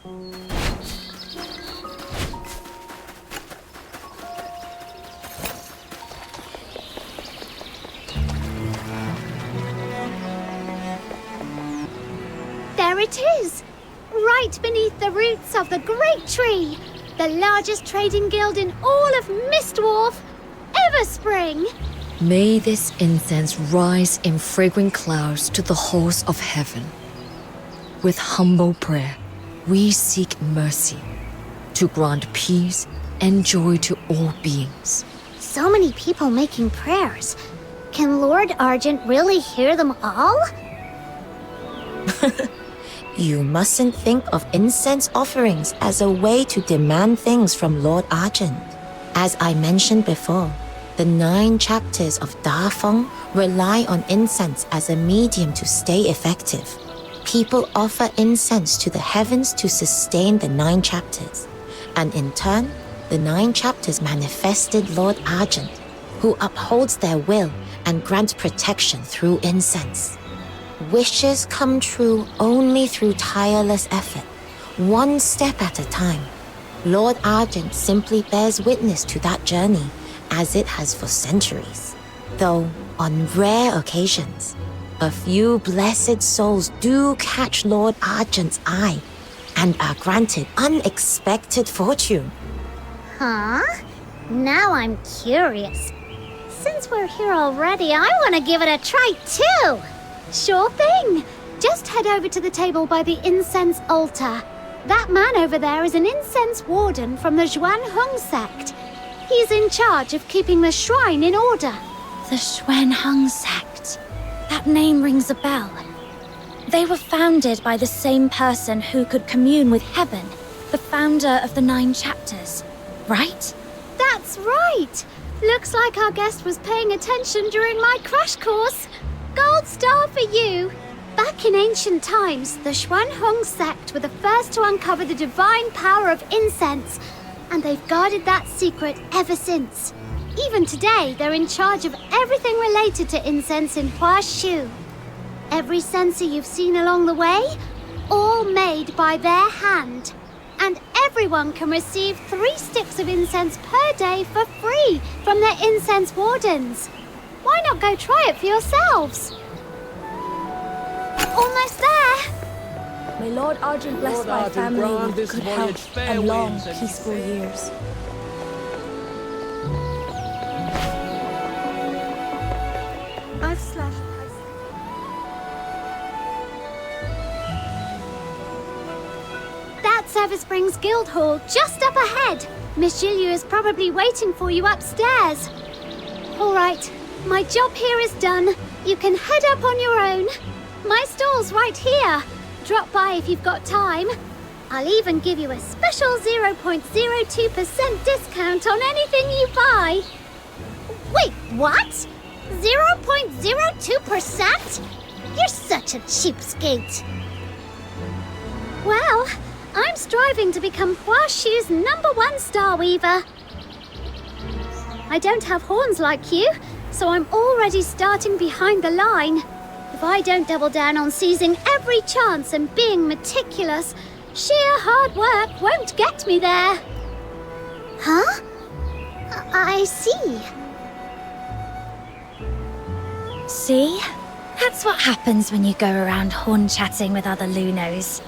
There it is! Right beneath the roots of the great tree! The largest trading guild in all of Mistwolf, Everspring! May this incense rise in fragrant clouds to the halls of heaven. With humble prayer, we seek mercy to grant peace and joy to all beings. So many people making prayers. Can Lord Argent really hear them all? You mustn't think of incense offerings as a way to demand things from Lord Argent. As I mentioned before, the 9 chapters of Danfeng rely on incense as a medium to stay effective. People offer incense to the heavens to sustain the 9 chapters, and in turn, the 9 chapters manifested Lord Argent, who upholds their will and grants protection through incense. Wishes come true only through tireless effort, one step at a time. Lord Argent simply bears witness to that journey, as it has for centuries. Though, on rare occasions, a few blessed souls do catch Lord Argent's eye and are granted unexpected fortune. Huh? Now I'm curious. Since we're here already, I want to give it a try too! Sure thing! Just head over to the table by the incense altar. That man over there is an incense warden from the Xuanhong sect. He's in charge of keeping the shrine in order. The Xuanhong sect. That name rings a bell. They were founded by the same person who could commune with heaven, the founder of the 9 chapters, right? That's right! Looks like our guest was paying attention during my crash course. Gold star for you! Back in ancient times, the Xuanhong sect were the first to uncover the divine power of incense, and they've guarded that secret ever since. Even today, they're in charge of everything related to incense in Huaxu. Every censer you've seen along the way, all made by their hand. And everyone can receive 3 sticks of incense per day for free from their incense wardens. Why not go try it for yourselves? Almost there! May Lord Argent bless my family with good health and long, peaceful years. That's Everspring's guild hall, just up ahead. Miss Zhilou is probably waiting for you upstairs. All right, my job here is done. You can head up on your own. My stall's right here. Drop by if you've got time. I'll even give you a special 0.02% discount on anything you buy. Wait, what? 0.02%? You're such a cheapskate. Well, I'm striving to become Huaxu's #1 star weaver. I don't have horns like you, so I'm already starting behind the line. If I don't double down on seizing every chance and being meticulous, sheer hard work won't get me there. Huh? I see. See? That's what happens when you go around horn-chatting with other Lunos.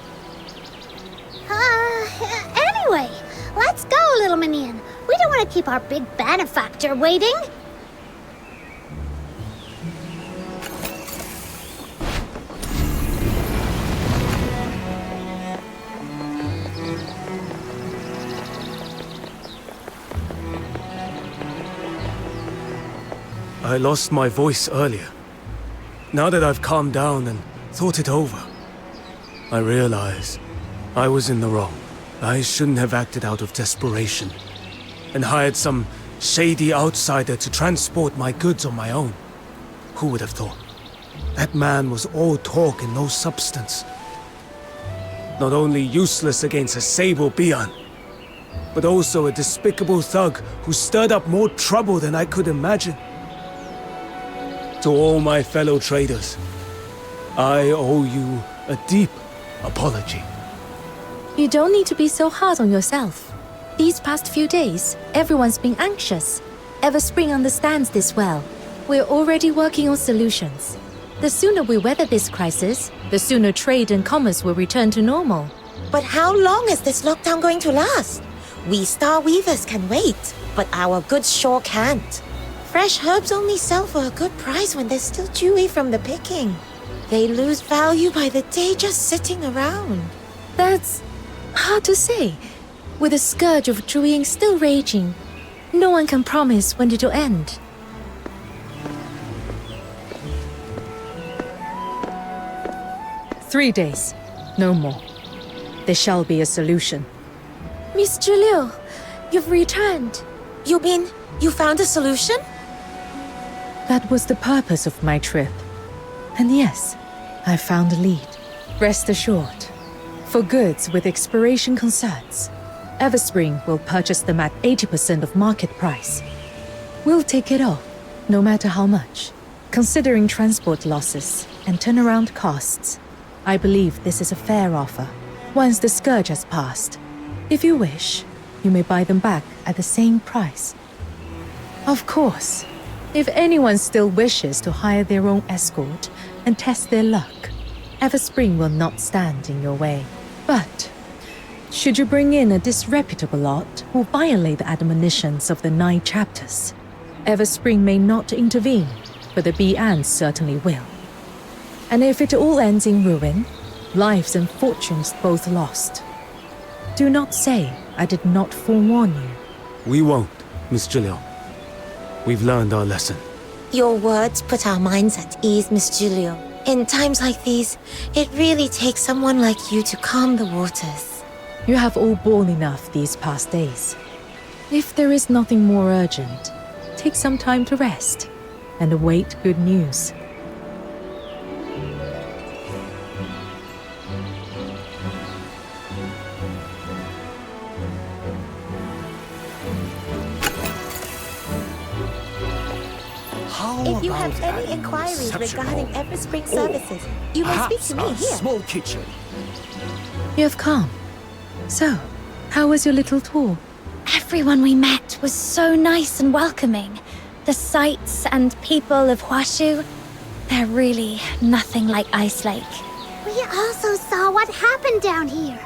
Anyway, let's go, little minion. We don't want to keep our big benefactor waiting. I lost my voice earlier. Now that I've calmed down and thought it over, I realize I was in the wrong. I shouldn't have acted out of desperation and hired some shady outsider to transport my goods on my own. Who would have thought? That man was all talk and no substance. Not only useless against a sable Bian, but also a despicable thug who stirred up more trouble than I could imagine. To all my fellow traders, I owe you a deep apology. You don't need to be so hard on yourself. These past few days, everyone's been anxious. Everspring understands this well. We're already working on solutions. The sooner we weather this crisis, the sooner trade and commerce will return to normal. But how long is this lockdown going to last? We star weavers can wait, but our goods sure can't. Fresh herbs only sell for a good price when they're still dewy from the picking. They lose value by the day just sitting around. That's hard to say. With the scourge of Zhuyin still raging, no one can promise when it'll end. "3 days, no more. There shall be a solution." Miss Zhilou, you've returned. You mean you found a solution? That was the purpose of my trip. And yes, I found a lead. Rest assured, for goods with expiration concerns, Everspring will purchase them at 80% of market price. We'll take it all, no matter how much. Considering transport losses and turnaround costs, I believe this is a fair offer. Once the scourge has passed, if you wish, you may buy them back at the same price. Of course, if anyone still wishes to hire their own escort and test their luck, Everspring will not stand in your way. But should you bring in a disreputable lot who violate the admonitions of the 9 chapters, Everspring may not intervene, but the Bi'an certainly will. And if it all ends in ruin, lives and fortunes both lost, do not say I did not forewarn you. We won't, Miss Zhilou. We've learned our lesson. Your words put our minds at ease, Miss Zhilou. In times like these, it really takes someone like you to calm the waters. You have all borne enough these past days. If there is nothing more urgent, take some time to rest and await good news. If you have any inquiries regarding Everspring services, you may speak to me here. Small kitchen. You have come. So, how was your little tour? Everyone we met was so nice and welcoming. The sights and people of Huaxu, they're really nothing like Ice Lake. We also saw what happened down here.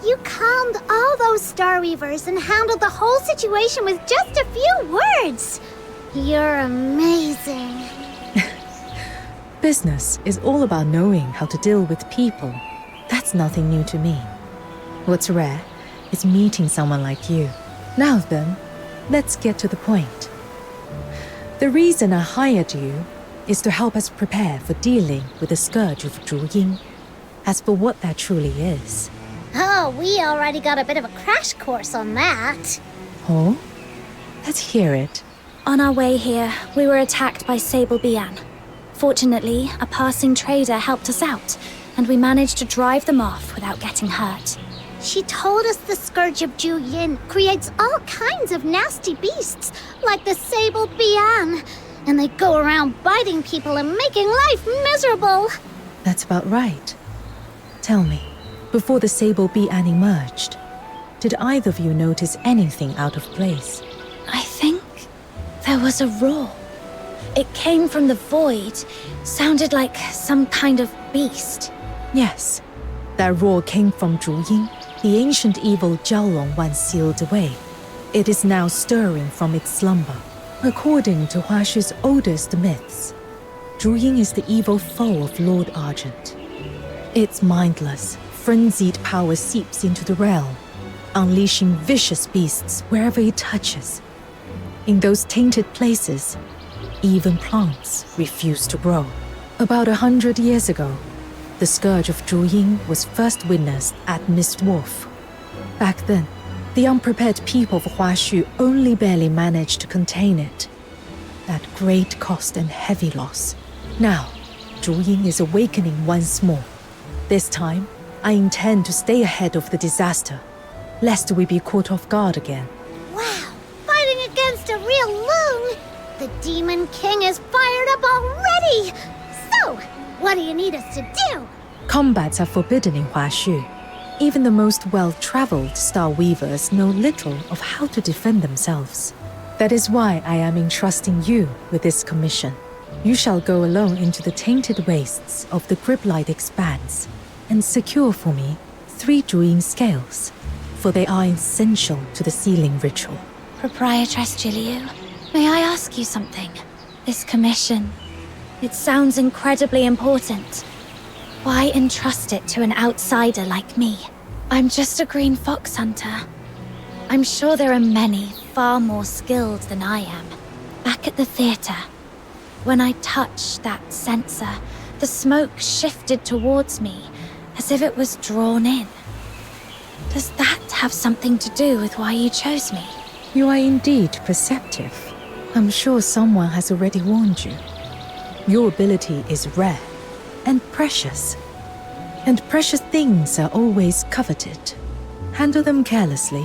You calmed all those Star Weavers and handled the whole situation with just a few words. You're amazing. Business is all about knowing how to deal with people. That's nothing new to me. What's rare is meeting someone like you. Now then, let's get to the point. The reason I hired you is to help us prepare for dealing with the scourge of Zhuyin. As for what that truly is. Oh, we already got a bit of a crash course on that. Oh? Let's hear it. On our way here, we were attacked by Sable Bian. Fortunately, a passing trader helped us out, and we managed to drive them off without getting hurt. She told us the Scourge of Juyin creates all kinds of nasty beasts, like the Sable Bian, and they go around biting people and making life miserable. That's about right. Tell me, before the Sable Bian emerged, did either of you notice anything out of place? I think there was a roar. It came from the void, sounded like some kind of beast. Yes, that roar came from Zhuyin, the ancient evil Zhaolong once sealed away. It is now stirring from its slumber. According to Huaxu's oldest myths, Zhuyin is the evil foe of Lord Argent. Its mindless, frenzied power seeps into the realm, unleashing vicious beasts wherever it touches. In those tainted places, even plants refuse to grow. About 100 years ago, the scourge of Zhuyin was first witnessed at Mist Wolf. Back then, the unprepared people of Huaxu only barely managed to contain it. At great cost and heavy loss. Now, Zhuyin is awakening once more. This time, I intend to stay ahead of the disaster, lest we be caught off guard again. Wow, fighting against a real loon! The Demon King is fired up already! So, what do you need us to do? Combats are forbidden in Huaxu. Even the most well-traveled star weavers know little of how to defend themselves. That is why I am entrusting you with this commission. You shall go alone into the tainted wastes of the Griblight Expanse and secure for me 3 Zhuyin scales, for they are essential to the sealing ritual. Proprietress Zhilou, may I ask you something? This commission, it sounds incredibly important. Why entrust it to an outsider like me? I'm just a green fox hunter. I'm sure there are many far more skilled than I am. Back at the theater, when I touched that censer, the smoke shifted towards me as if it was drawn in. Does that have something to do with why you chose me? You are indeed perceptive. I'm sure someone has already warned you. Your ability is rare and precious. And precious things are always coveted. Handle them carelessly,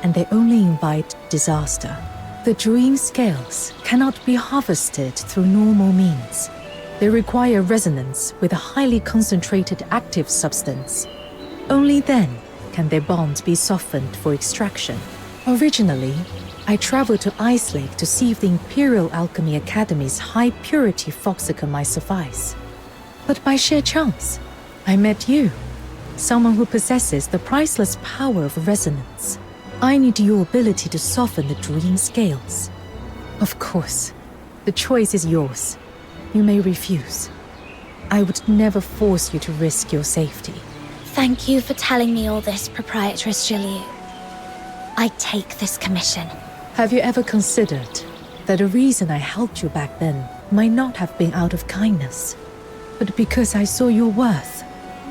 and they only invite disaster. The Zhuyin scales cannot be harvested through normal means. They require resonance with a highly concentrated active substance. Only then can their bond be softened for extraction. Originally, I traveled to Ice Lake to see if the Imperial Alchemy Academy's high-purity foxicum might suffice. But by sheer chance, I met you, someone who possesses the priceless power of resonance. I need your ability to soften the Zhuyin scales. Of course, the choice is yours. You may refuse. I would never force you to risk your safety. Thank you for telling me all this, Proprietress Zhilou. I take this commission. Have you ever considered that the reason I helped you back then might not have been out of kindness, but because I saw your worth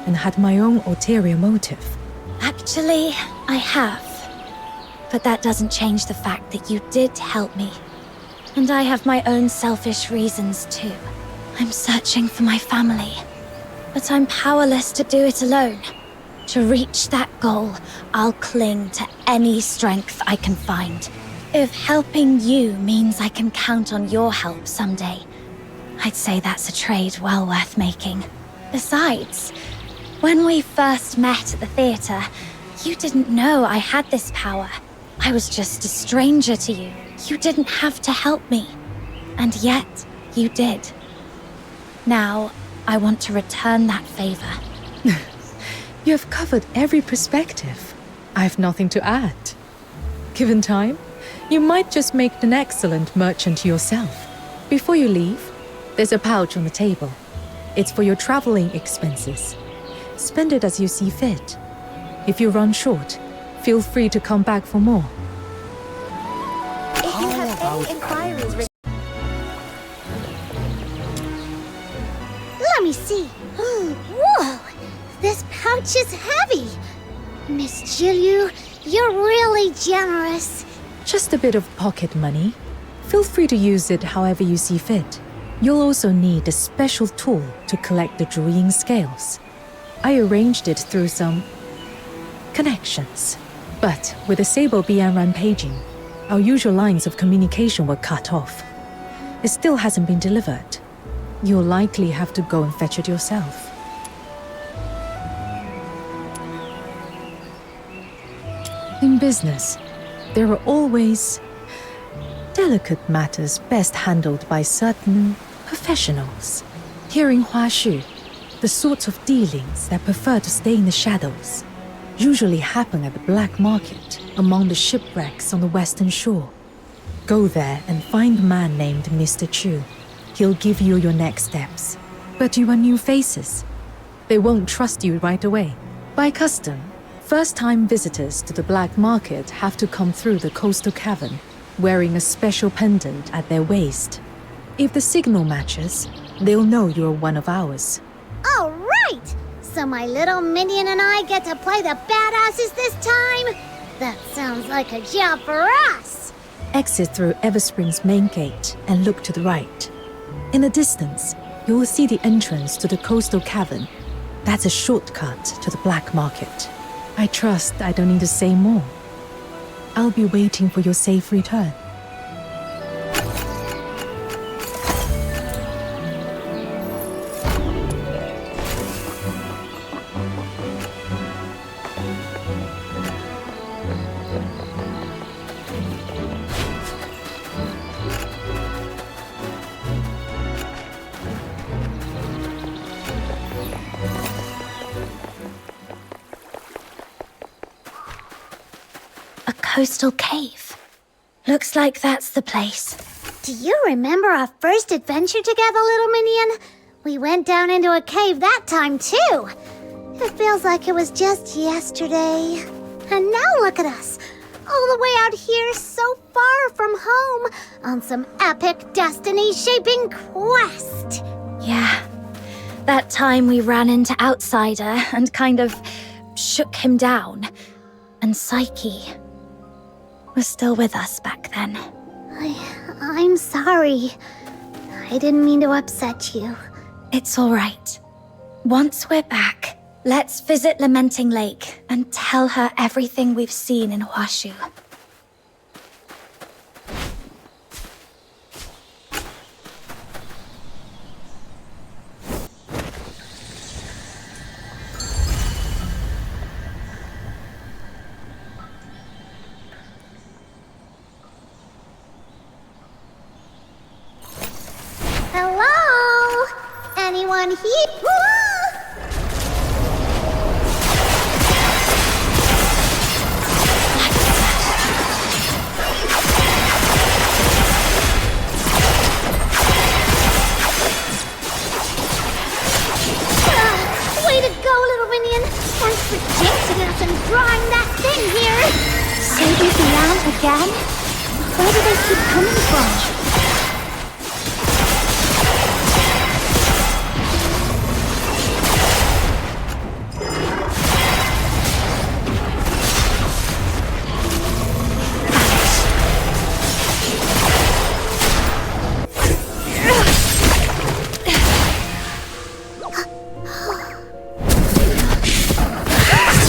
and had my own ulterior motive? Actually, I have. But that doesn't change the fact that you did help me. And I have my own selfish reasons too. I'm searching for my family, but I'm powerless to do it alone. To reach that goal, I'll cling to any strength I can find. If helping you means I can count on your help someday, I'd say that's a trade well worth making. Besides, when we first met at the theater, you didn't know I had this power. I was just a stranger to you. You didn't have to help me. And yet, you did. Now, I want to return that favor. You have covered every perspective. I have nothing to add. Given time, you might just make an excellent merchant yourself. Before you leave, there's a pouch on the table. It's for your traveling expenses. Spend it as you see fit. If you run short, feel free to come back for more. If you have any inquiries... Let me see. Whoa! This pouch is heavy. Miss Zhilou, you're really generous. Just a bit of pocket money. Feel free to use it however you see fit. You'll also need a special tool to collect the Zhuyin scales. I arranged it through some connections. But with the Sable Bian rampaging, our usual lines of communication were cut off. It still hasn't been delivered. You'll likely have to go and fetch it yourself. In business, there are always delicate matters best handled by certain professionals. Here in Huaxu, the sorts of dealings that prefer to stay in the shadows usually happen at the black market among the shipwrecks on the western shore. Go there and find a man named Mr. Chu. He'll give you your next steps. But you are new faces. They won't trust you right away. By custom, first-time visitors to the black market have to come through the coastal cavern, wearing a special pendant at their waist. If the signal matches, they'll know you're one of ours. All right! So my little minion and I get to play the badasses this time? That sounds like a job for us! Exit through Everspring's main gate and look to the right. In the distance, you will see the entrance to the coastal cavern. That's a shortcut to the black market. I trust I don't need to say more. I'll be waiting for your safe return. coastal cave. Looks like that's the place. Do you remember our first adventure together, little minion? We went down into a cave that time, too. It feels like it was just yesterday. And now look at us, all the way out here so far from home, on some epic destiny-shaping quest. Yeah, that time we ran into Outsider and kind of shook him down. And Psyche was still with us back then. I'm sorry. I didn't mean to upset you. It's all right. Once we're back, let's visit Lamenting Lake and tell her everything we've seen in Huaxu. Hello? Anyone here? Way to go, little minion! Thanks for jinxing us and drawing that thing here! Sadie Beyond again? Where do they keep coming from?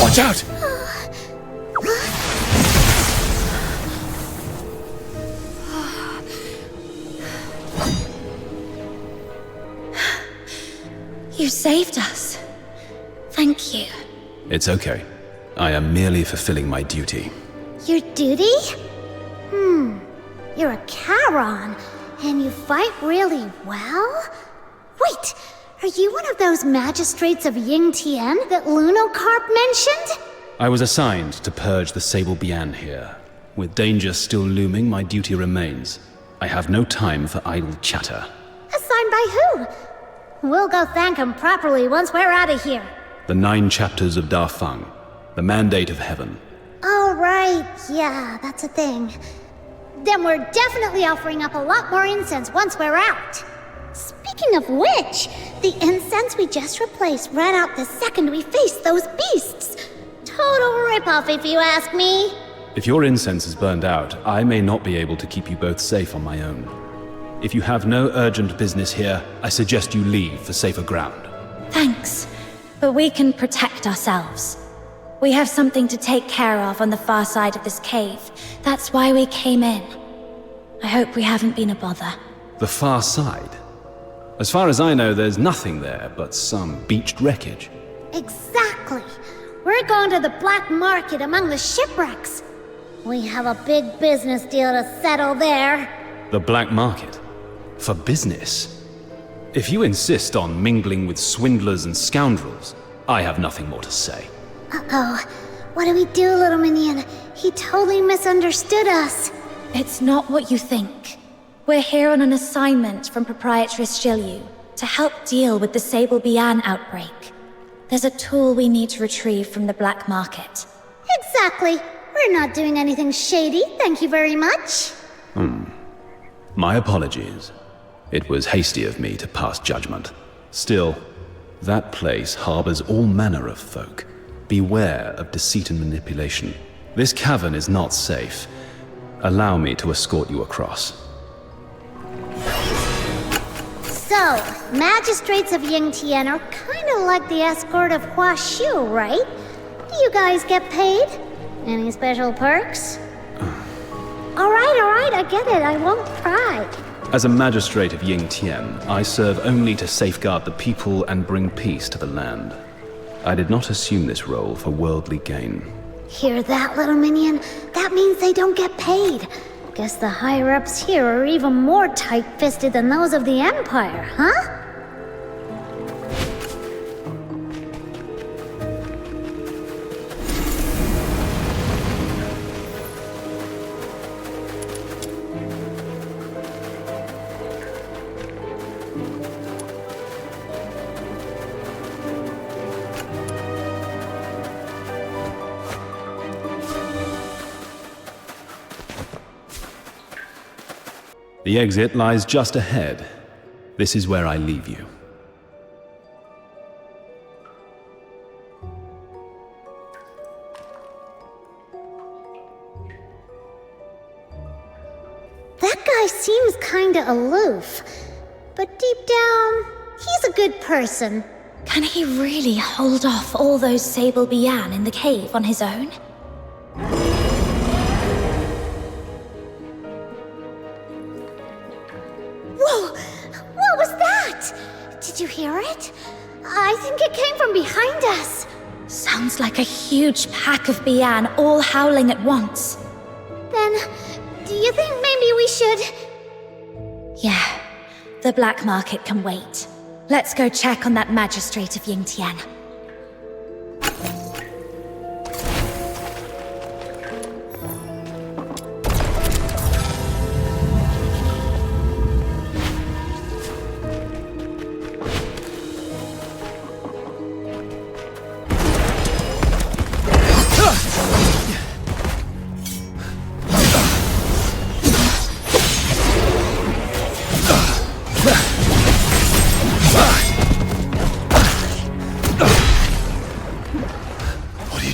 Watch out! You saved us. Thank you. It's okay. I am merely fulfilling my duty. Your duty? You're a Charon, and you fight really well? Wait, are you one of those magistrates of Yingtian that Lunocarp mentioned? I was assigned to purge the Sable Bian here. With danger still looming, my duty remains. I have no time for idle chatter. Assigned by who? We'll go thank him properly once we're out of here. The 9 Chapters of Danfeng, the mandate of heaven. Oh, right. Yeah, that's a thing. Then we're definitely offering up a lot more incense once we're out. Speaking of which, the incense we just replaced ran out the second we faced those beasts. Total ripoff, if you ask me. If your incense is burned out, I may not be able to keep you both safe on my own. If you have no urgent business here, I suggest you leave for safer ground. Thanks, but we can protect ourselves. We have something to take care of on the far side of this cave. That's why we came in. I hope we haven't been a bother. The far side? As far as I know, there's nothing there but some beached wreckage. Exactly. We're going to the black market among the shipwrecks. We have a big business deal to settle there. The black market? For business? If you insist on mingling with swindlers and scoundrels, I have nothing more to say. Uh-oh. What do we do, little minion? He totally misunderstood us. It's not what you think. We're here on an assignment from Proprietress Zhilou to help deal with the Sable Bian outbreak. There's a tool we need to retrieve from the black market. Exactly. We're not doing anything shady, thank you very much. My apologies. It was hasty of me to pass judgment. Still, that place harbors all manner of folk. Beware of deceit and manipulation. This cavern is not safe. Allow me to escort you across. So, magistrates of Yingtian are kind of like the escort of Huaxu, right? Do you guys get paid? Any special perks? All right, I get it. I won't pry. As a magistrate of Yingtian, I serve only to safeguard the people and bring peace to the land. I did not assume this role for worldly gain. Hear that, little minion? That means they don't get paid. Guess the higher-ups here are even more tight-fisted than those of the Empire, huh? The exit lies just ahead. This is where I leave you. That guy seems kinda aloof, but deep down, he's a good person. Can he really hold off all those Sable Bian in the cave on his own? Whoa! What was that? Did you hear it? I think it came from behind us. Sounds like a huge pack of Bian all howling at once. Then, do you think maybe we should... Yeah, the black market can wait. Let's go check on that magistrate of Yingtian.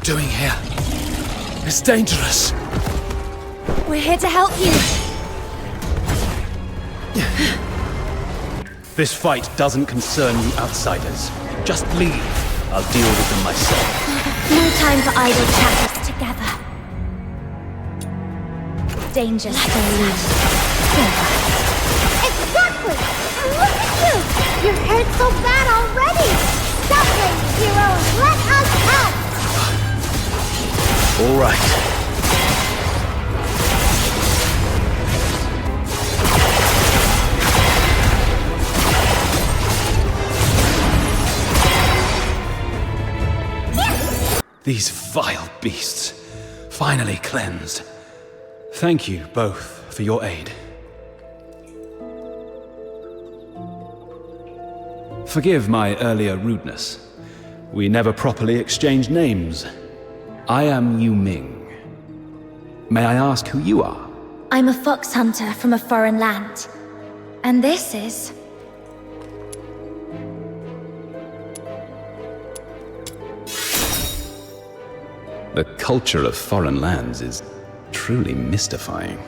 Doing here? It's dangerous. We're here to help you. This fight doesn't concern you outsiders. Just leave. I'll deal with them myself. No time for idle chatters together. Danger stays. Exactly! And look at you! You're hurt so bad already! Stop playing heroes! Let us help! All right. These vile beasts, finally cleansed. Thank you both for your aid. Forgive my earlier rudeness. We never properly exchanged names. I am Yu Ming. May I ask who you are? I'm a fox hunter from a foreign land. And this is... The culture of foreign lands is truly mystifying.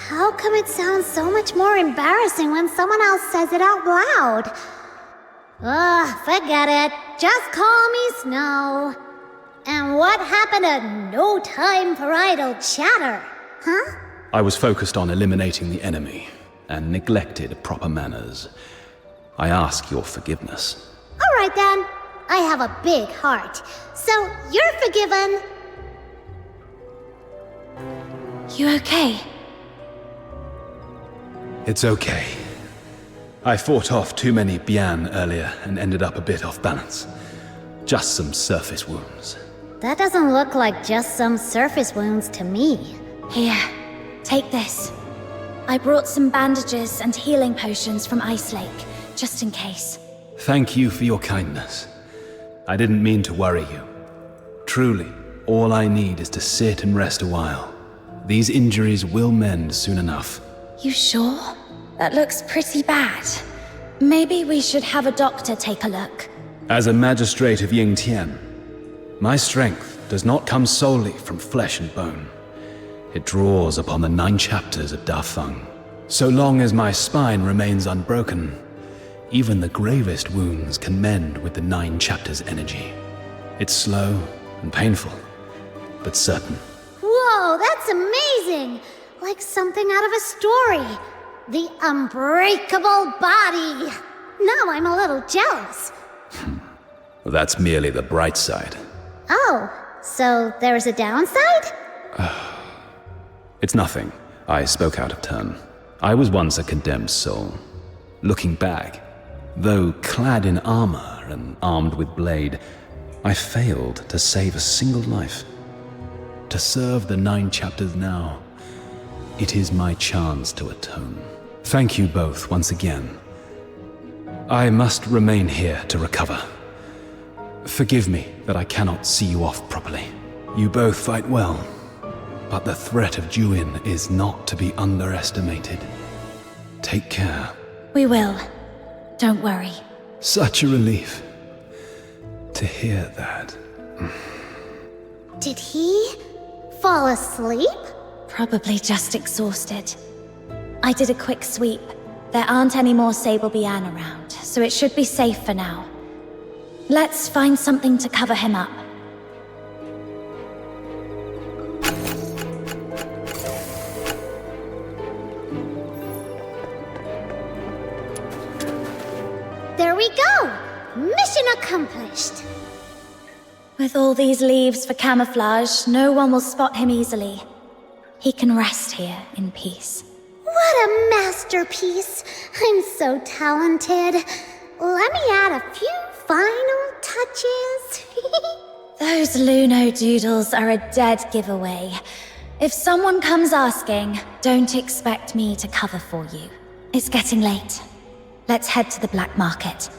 How come it sounds so much more embarrassing when someone else says it out loud? Ugh, forget it. Just call me Snow. And what happened to no time for idle chatter? Huh? I was focused on eliminating the enemy and neglected proper manners. I ask your forgiveness. All right then. I have a big heart, so you're forgiven. You okay? It's okay. I fought off too many Bian earlier and ended up a bit off balance. Just some surface wounds. That doesn't look like just some surface wounds to me. Here, take this. I brought some bandages and healing potions from Ice Lake, just in case. Thank you for your kindness. I didn't mean to worry you. Truly, all I need is to sit and rest a while. These injuries will mend soon enough. You sure? That looks pretty bad. Maybe we should have a doctor take a look. As a magistrate of Yingtian, my strength does not come solely from flesh and bone. It draws upon the 9 chapters of Danfeng. So long as my spine remains unbroken, even the gravest wounds can mend with the 9 chapters' energy. It's slow and painful, but certain. Whoa, that's amazing! Like something out of a story. The unbreakable body. Now I'm a little jealous. That's merely the bright side. Oh, so there's a downside? It's nothing. I spoke out of turn. I was once a condemned soul. Looking back, though clad in armor and armed with blade, I failed to save a single life. To serve the 9 chapters now, it is my chance to atone. Thank you both once again. I must remain here to recover. Forgive me that I cannot see you off properly. You both fight well. But the threat of Juin is not to be underestimated. Take care. We will. Don't worry. Such a relief to hear that. Did he fall asleep? Probably just exhausted. I did a quick sweep. There aren't any more Sable Bian around, so it should be safe for now. Let's find something to cover him up. There we go! Mission accomplished! With all these leaves for camouflage, no one will spot him easily. He can rest here in peace. What a masterpiece! I'm so talented. Let me add a few final touches. Those Luno doodles are a dead giveaway. If someone comes asking, don't expect me to cover for you. It's getting late. Let's head to the black market.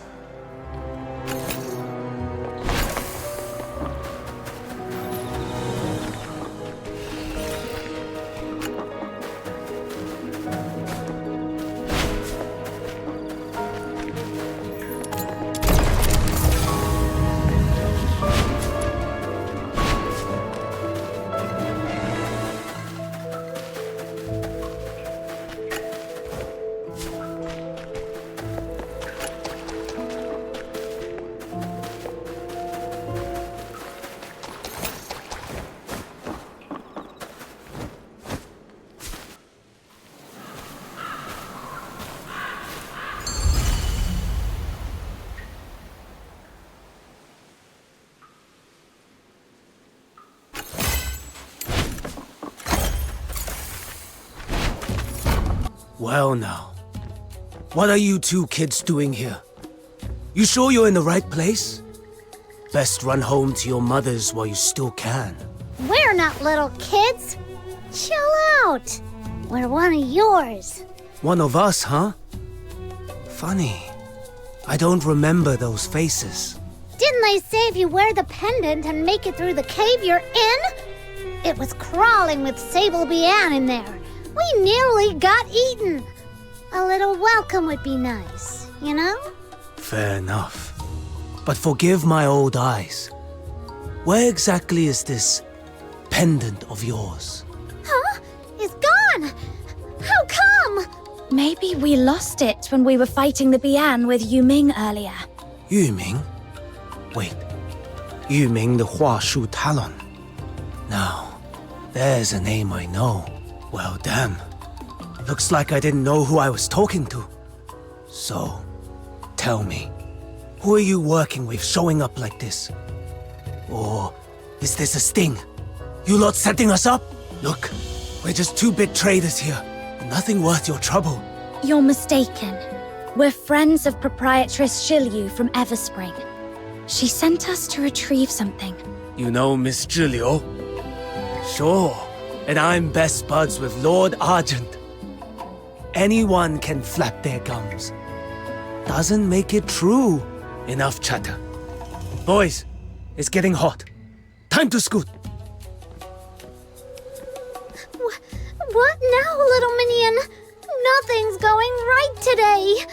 Well now, what are you two kids doing here? You sure you're in the right place? Best run home to your mothers while you still can. We're not little kids. Chill out. We're one of yours. One of us, huh? Funny. I don't remember those faces. Didn't they say if you wear the pendant and make it through the cave you're in? It was crawling with Sable Bian in there. We nearly got eaten. A little welcome would be nice, you know? Fair enough. But forgive my old eyes. Where exactly is this pendant of yours? Huh? It's gone! How come? Maybe we lost it when we were fighting the Bian with Yuming earlier. Yuming? Wait. Yuming the Huaxu Talon. Now, there's a name I know. Well, damn. Looks like I didn't know who I was talking to. So, tell me, who are you working with showing up like this? Or is this a sting? You lot setting us up? Look, we're just two big traders here. Nothing worth your trouble. You're mistaken. We're friends of Proprietress Zhilou from Everspring. She sent us to retrieve something. You know Miss Zhilou? Sure. And I'm best buds with Lord Argent. Anyone can flap their gums. Doesn't make it true. Enough chatter. Boys, it's getting hot. Time to scoot. What now, little minion? Nothing's going right today.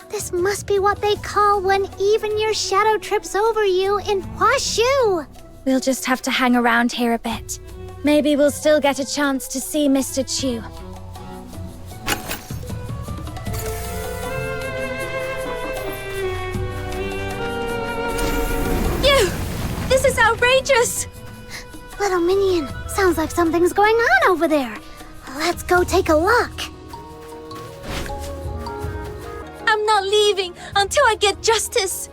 This must be what they call when even your shadow trips over you in Huaxu. We'll just have to hang around here a bit. Maybe we'll still get a chance to see Mr. Chu. You! This is outrageous! Little minion, sounds like something's going on over there. Let's go take a look. I'm not leaving until I get justice.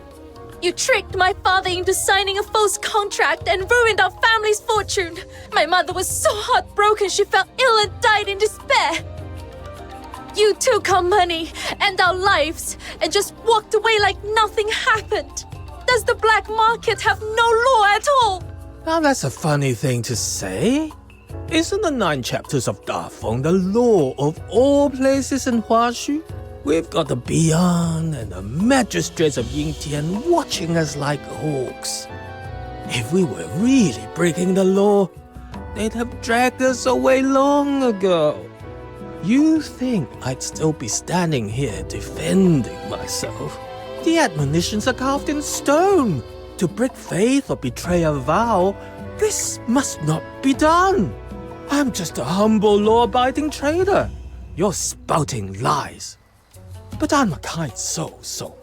You tricked my father into signing a false contract and ruined our family's fortune. My mother was so heartbroken she fell ill and died in despair. You took our money and our lives and just walked away like nothing happened. Does the black market have no law at all? Now that's a funny thing to say. Isn't the 9 Chapters of Danfeng the law of all places in Huaxu? We've got the Bian and the magistrates of Yingtian watching us like hawks. If we were really breaking the law, they'd have dragged us away long ago. You think I'd still be standing here defending myself? The admonitions are carved in stone. To break faith or betray a vow, this must not be done. I'm just a humble law-abiding trader. You're spouting lies. But I'm a kind soul, so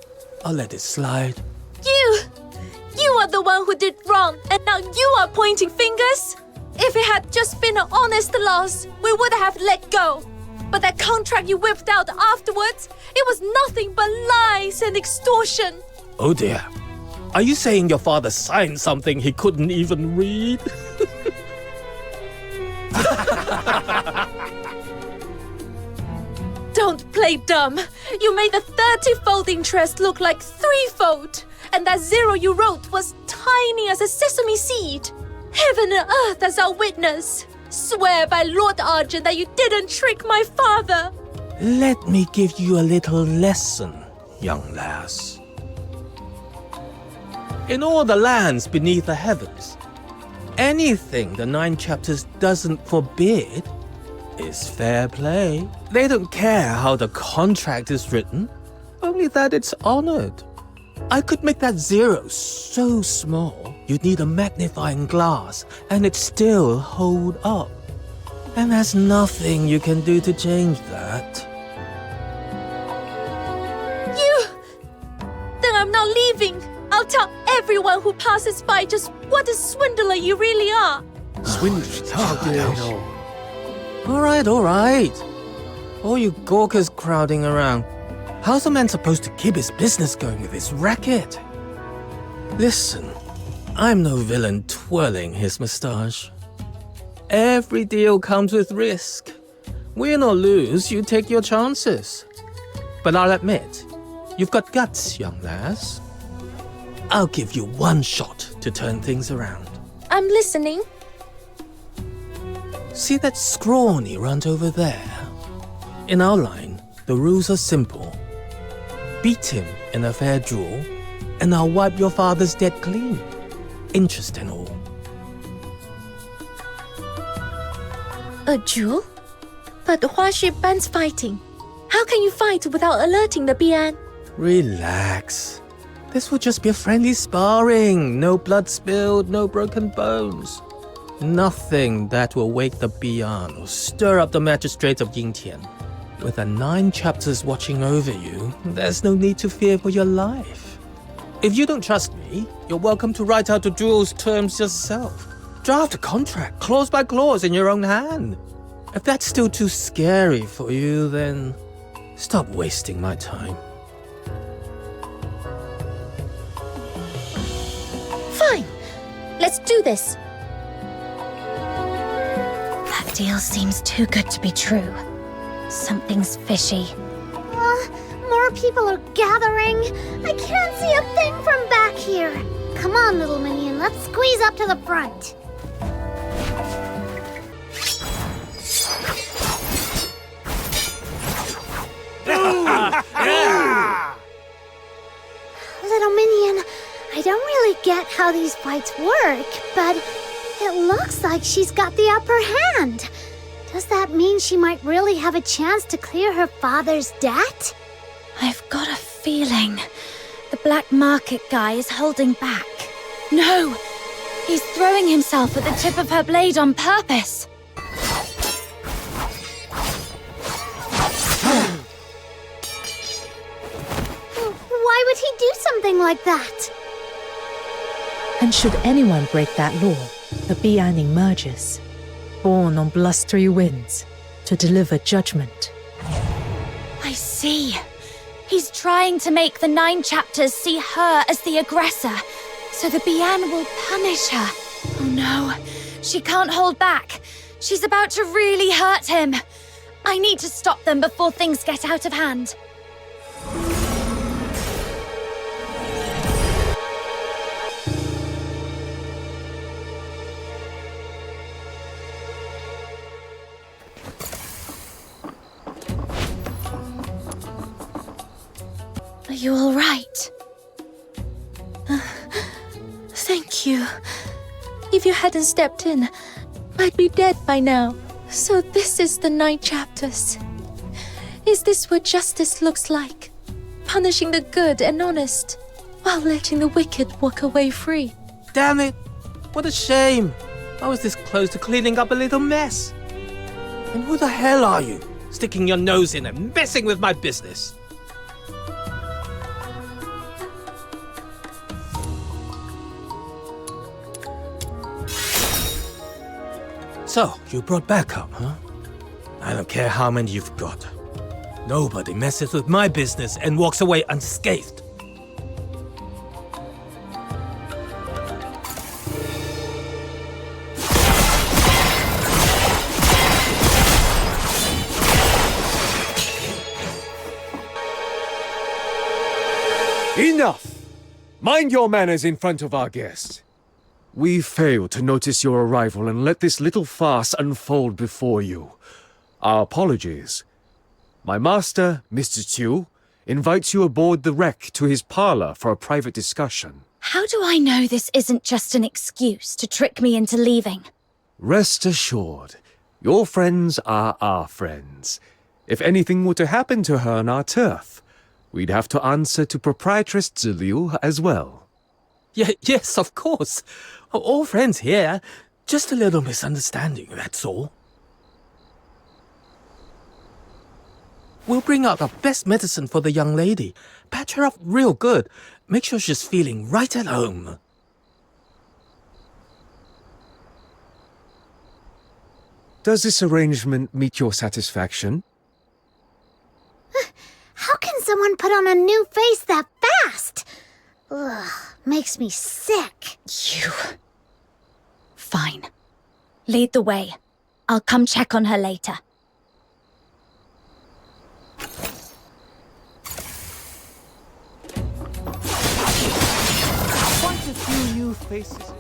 I'll let it slide. You are the one who did wrong, and now you are pointing fingers? If it had just been an honest loss, we would have let go. But that contract you whipped out afterwards, it was nothing but lies and extortion. Oh dear. Are you saying your father signed something he couldn't even read? Don't play dumb. You made the 30-fold interest look like 3-fold. And that 0 you wrote was tiny as a sesame seed. Heaven and earth as our witness. Swear by Lord Argent that you didn't trick my father. Let me give you a little lesson, young lass. In all the lands beneath the heavens, anything the 9 chapters doesn't forbid is fair play. They don't care how the contract is written, only that it's honored. I could make that 0 so small, you'd need a magnifying glass, and it'd still hold up. And there's nothing you can do to change that. Then I'm not leaving. I'll tell everyone who passes by just what a swindler you really are. All right. All you gawkers crowding around. How's a man supposed to keep his business going with this racket? Listen, I'm no villain twirling his moustache. Every deal comes with risk. Win or lose, you take your chances. But I'll admit, you've got guts, young lass. I'll give you one shot to turn things around. I'm listening. See that scrawny runt over there? In our line, the rules are simple. Beat him in a fair duel, and I'll wipe your father's debt clean. Interest and all. A duel? But Huaxu bans fighting. How can you fight without alerting the Bian? Relax. This will just be a friendly sparring. No blood spilled, no broken bones. Nothing that will wake the Bian or stir up the magistrate of Yingtian. With the 9 chapters watching over you, there's no need to fear for your life. If you don't trust me, you're welcome to write out the duel's terms yourself. Draft a contract, clause by clause, in your own hand. If that's still too scary for you, then stop wasting my time. Fine. Let's do this. That deal seems too good to be true. Something's fishy. More people are gathering. I can't see a thing from back here. Come on, little minion, let's squeeze up to the front. Little minion, I don't really get how these fights work, but it looks like she's got the upper hand. Does that mean she might really have a chance to clear her father's debt? I've got a feeling the black market guy is holding back. No! He's throwing himself at the tip of her blade on purpose. Why would he do something like that? And should anyone break that law, the Bian emerges, born on blustery winds, to deliver judgment. I see. He's trying to make the 9 chapters see her as the aggressor, so the Bian will punish her. Oh no, she can't hold back. She's about to really hurt him. I need to stop them before things get out of hand. Are you all right? Thank you. If you hadn't stepped in, I'd be dead by now. So this is the Nine Chapters. Is this what justice looks like? Punishing the good and honest, while letting the wicked walk away free. Damn it! What a shame! I was this close to cleaning up a little mess. And who the hell are you? Sticking your nose in and messing with my business. So, you brought backup, huh? I don't care how many you've got. Nobody messes with my business and walks away unscathed. Enough! Mind your manners in front of our guest. We failed to notice your arrival and let this little farce unfold before you. Our apologies. My master, Mr. Chu, invites you aboard the wreck to his parlor for a private discussion. How do I know this isn't just an excuse to trick me into leaving? Rest assured, your friends are our friends. If anything were to happen to her on our turf, we'd have to answer to proprietress Zhilou as well. Yes, of course. All friends here. Just a little misunderstanding, that's all. We'll bring out our best medicine for the young lady. Patch her up real good. Make sure she's feeling right at home. Does this arrangement meet your satisfaction? How can someone put on a new face that fast? Ugh, makes me sick. You. Fine. Lead the way. I'll come check on her later. Quite a few new faces.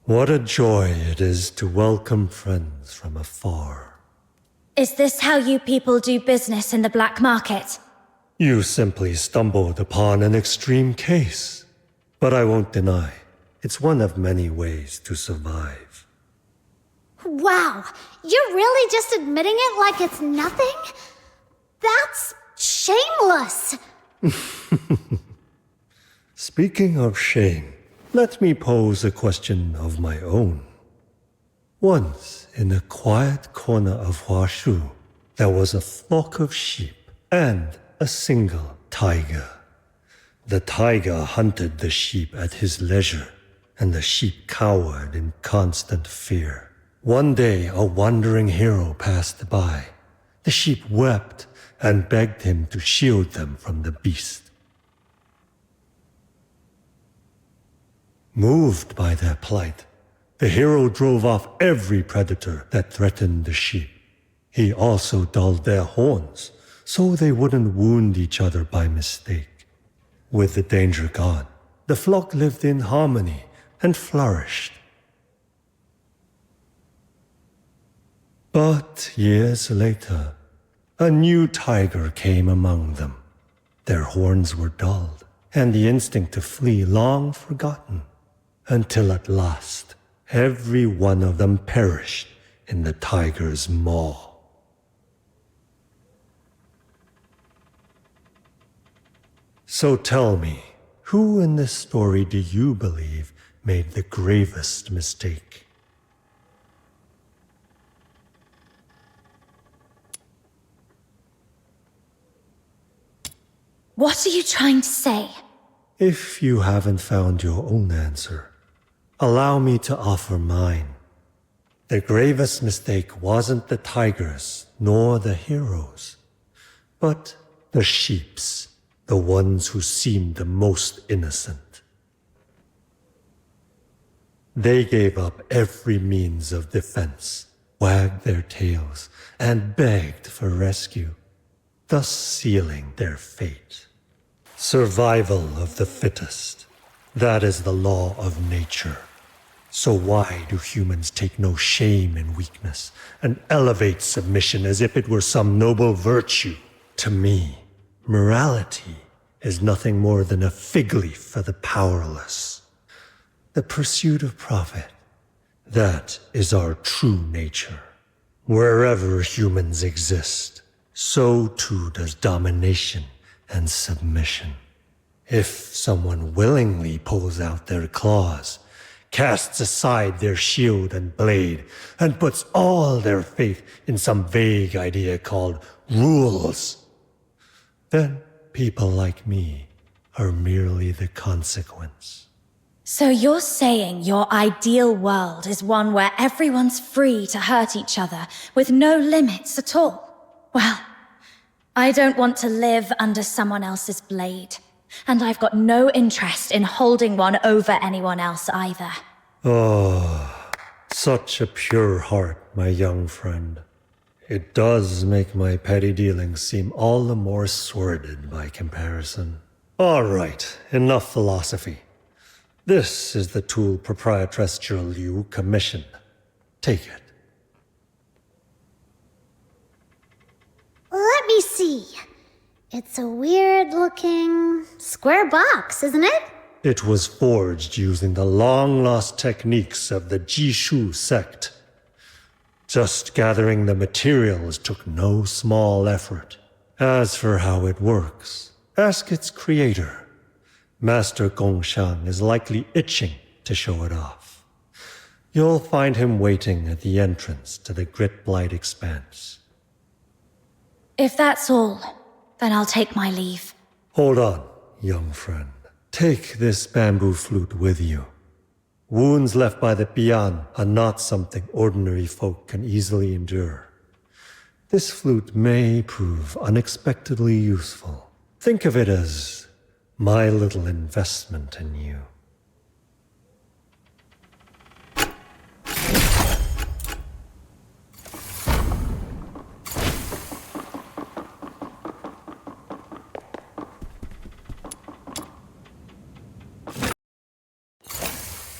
What a joy it is to welcome friends from afar. Is this how you people do business in the black market? You simply stumbled upon an extreme case. But I won't deny, it's one of many ways to survive. Wow, you're really just admitting it like it's nothing? That's shameless. Speaking of shame, let me pose a question of my own. Once, in a quiet corner of Huaxu, there was a flock of sheep and a single tiger. The tiger hunted the sheep at his leisure, and the sheep cowered in constant fear. One day, a wandering hero passed by. The sheep wept and begged him to shield them from the beast. Moved by their plight, the hero drove off every predator that threatened the sheep. He also dulled their horns, so they wouldn't wound each other by mistake. With the danger gone, the flock lived in harmony and flourished. But years later, a new tiger came among them. Their horns were dulled, and the instinct to flee long forgotten. Until at last, every one of them perished in the tiger's maw. So tell me, who in this story do you believe made the gravest mistake? What are you trying to say? If you haven't found your own answer, Allow me to offer mine. The gravest mistake wasn't the tigers nor the heroes, but the sheeps, the ones who seemed the most innocent. They gave up every means of defense, wagged their tails, and begged for rescue, thus sealing their fate. Survival of the fittest. That is the law of nature. So why do humans take no shame in weakness and elevate submission as if it were some noble virtue? To me, morality is nothing more than a fig leaf for the powerless. The pursuit of profit, that is our true nature. Wherever humans exist, so too does domination and submission. If someone willingly pulls out their claws, casts aside their shield and blade, and puts all their faith in some vague idea called rules, then people like me are merely the consequence. So you're saying your ideal world is one where everyone's free to hurt each other with no limits at all? Well, I don't want to live under someone else's blade. And I've got no interest in holding one over anyone else either. Oh, such a pure heart, my young friend. It does make my petty dealings seem all the more sordid by comparison. All right, enough philosophy. This is the tool Proprietress Zhilou commissioned. Take it. Let me see. It's a weird-looking square box, isn't it? It was forged using the long-lost techniques of the Jishu sect. Just gathering the materials took no small effort. As for how it works, ask its creator. Master Gongshang is likely itching to show it off. You'll find him waiting at the entrance to the Grit-Blight Expanse. If that's all, then I'll take my leave. Hold on, young friend. Take this bamboo flute with you. Wounds left by the Bian are not something ordinary folk can easily endure. This flute may prove unexpectedly useful. Think of it as my little investment in you.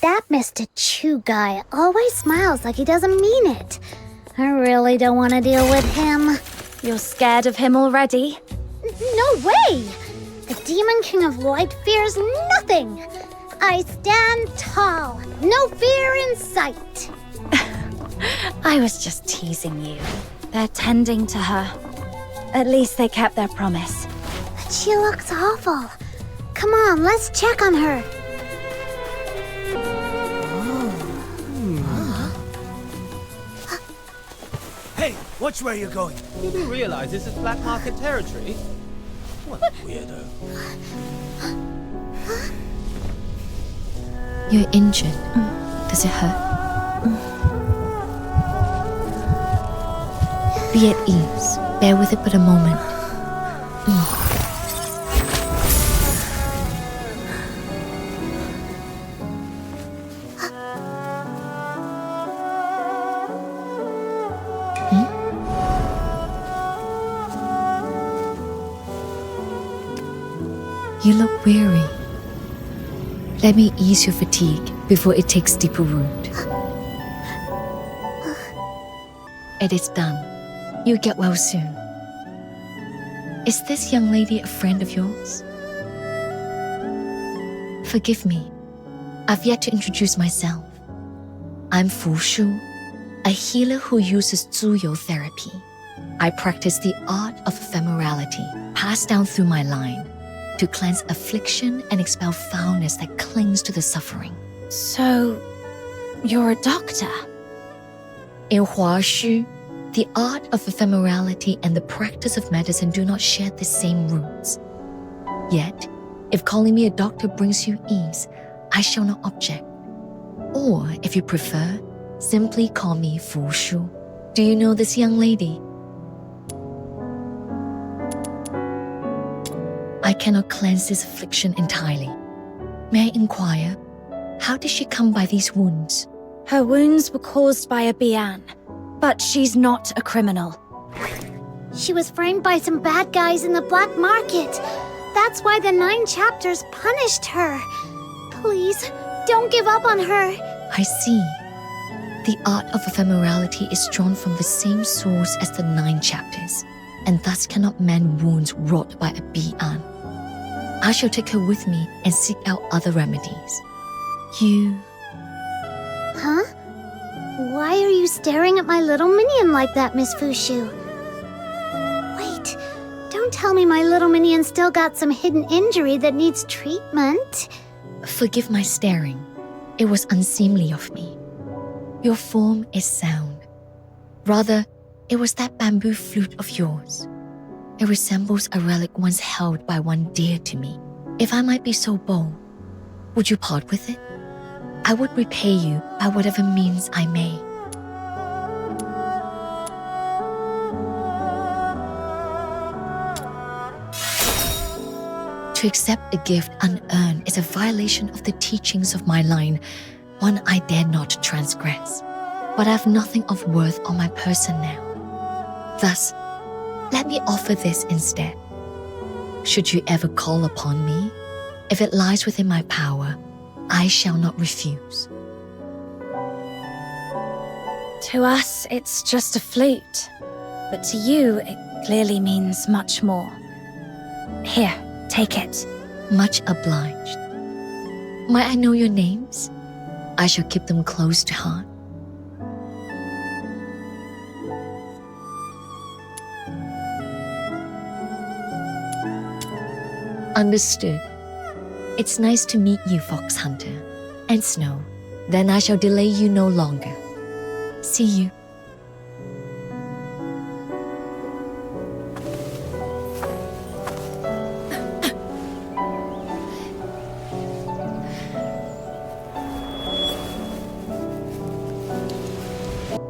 That Mr. Chu guy always smiles like he doesn't mean it. I really don't want to deal with him. You're scared of him already? No way! The Demon King of Light fears nothing. I stand tall, no fear in sight. I was just teasing you. They're tending to her. At least they kept their promise. But she looks awful. Come on, let's check on her. Hey, watch where you're going. You do realize this is black market territory? What a weirdo. You're injured. Does it hurt? Be at ease. Bear with it but a moment. You look weary. Let me ease your fatigue before it takes deeper root. It is done. You'll get well soon. Is this young lady a friend of yours? Forgive me. I've yet to introduce myself. I'm Huaxu, a healer who uses Zuyou therapy. I practice the art of ephemerality, passed down through my line, to cleanse affliction and expel foulness that clings to the suffering. So, you're a doctor? In Huaxu, the art of ephemerality and the practice of medicine do not share the same roots. Yet, if calling me a doctor brings you ease, I shall not object. Or, if you prefer, simply call me Fu Shu. Do you know this young lady? I cannot cleanse this affliction entirely. May I inquire, how did she come by these wounds? Her wounds were caused by a Bian, but she's not a criminal. She was framed by some bad guys in the black market. That's why the 9 chapters punished her. Please, don't give up on her. I see. The art of ephemerality is drawn from the same source as the 9 chapters, and thus cannot mend wounds wrought by a Bian. I shall take her with me and seek out other remedies. You... Huh? Why are you staring at my little minion like that, Miss Fushu? Wait, don't tell me my little minion still got some hidden injury that needs treatment. Forgive my staring. It was unseemly of me. Your form is sound. Rather, it was that bamboo flute of yours. It resembles a relic once held by one dear to me. If I might be so bold, would you part with it? I would repay you by whatever means I may. To accept a gift unearned is a violation of the teachings of my line, one I dare not transgress. But I have nothing of worth on my person now. Thus, let me offer this instead. Should you ever call upon me, if it lies within my power, I shall not refuse. To us, it's just a flute. But to you, it clearly means much more. Here, take it. Much obliged. Might I know your names? I shall keep them close to heart. Understood. It's nice to meet you, Fox Hunter. And Snow. Then I shall delay you no longer. See you.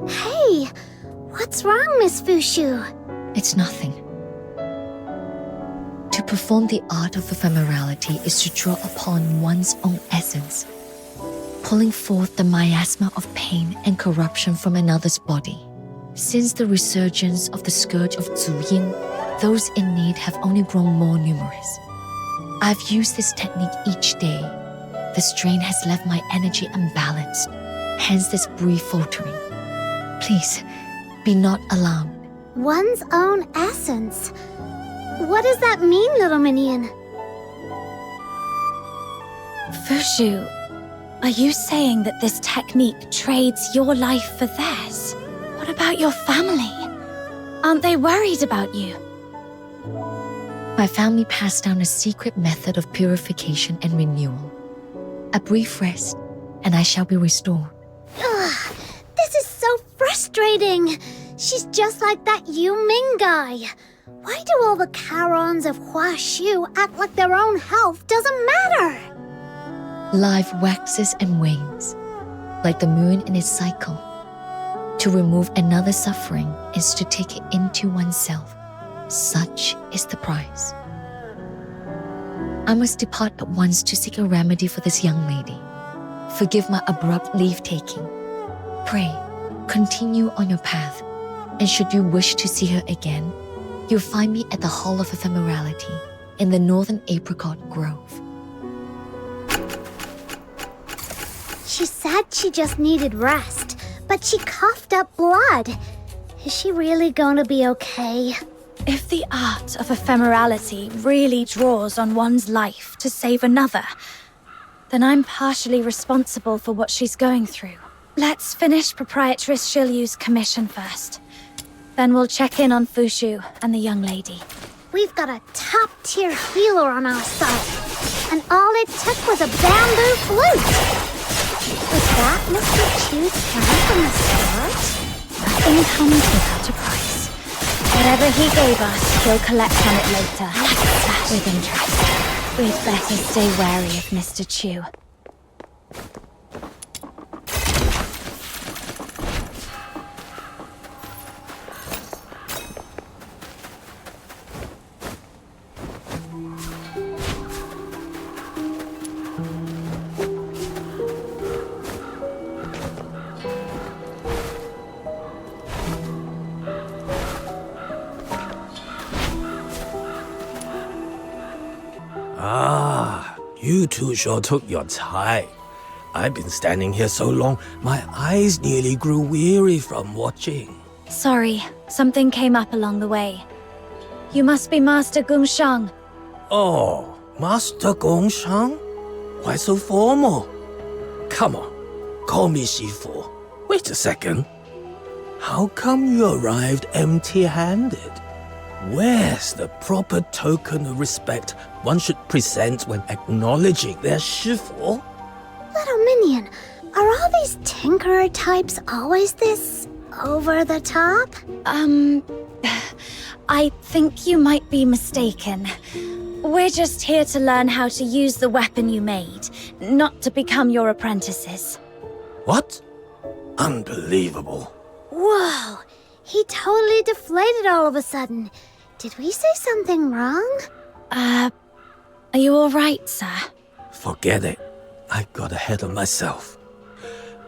Hey, what's wrong, Miss Fushu? It's nothing. To perform the art of ephemerality is to draw upon one's own essence, pulling forth the miasma of pain and corruption from another's body. Since the resurgence of the scourge of Zhuyin, those in need have only grown more numerous. I've used this technique each day. The strain has left my energy unbalanced, hence this brief faltering. Please, be not alarmed. One's own essence. What does that mean, little minion? Fushu, are you saying that this technique trades your life for theirs? What about your family? Aren't they worried about you? My family passed down a secret method of purification and renewal. A brief rest, and I shall be restored. Ugh, this is so frustrating. She's just like that Yu Ming guy. Why do all the Karons of Huaxu act like their own health doesn't matter? Life waxes and wanes, like the moon in its cycle. To remove another suffering is to take it into oneself. Such is the price. I must depart at once to seek a remedy for this young lady. Forgive my abrupt leave-taking. Pray, continue on your path, and should you wish to see her again, you'll find me at the Hall of Ephemerality in the Northern Apricot Grove. She said she just needed rest, but she coughed up blood. Is she really going to be okay? If the art of ephemerality really draws on one's life to save another, then I'm partially responsible for what she's going through. Let's finish Proprietress Zhilou's commission first. Then we'll check in on Fushu and the young lady. We've got a top-tier healer on our side, and all it took was a bamboo flute. Was that Mr. Chu's plan from the start? Nothing comes without a price. Whatever he gave us, he'll collect on it later. With interest. We'd better stay wary of Mr. Chu. You two sure took your time. I've been standing here so long, my eyes nearly grew weary from watching. Sorry, something came up along the way. You must be Master Gongshang. Oh, Master Gongshang? Why so formal? Come on, call me Shifu. Wait a second. How come you arrived empty-handed? Where's the proper token of respect one should present when acknowledging their Shifu? Little Minion, are all these tinkerer types always this over the top? I think you might be mistaken. We're just here to learn how to use the weapon you made, not to become your apprentices. What? Unbelievable. Whoa, he totally deflated all of a sudden. Did we say something wrong? Are you all right, sir? Forget it. I got ahead of myself.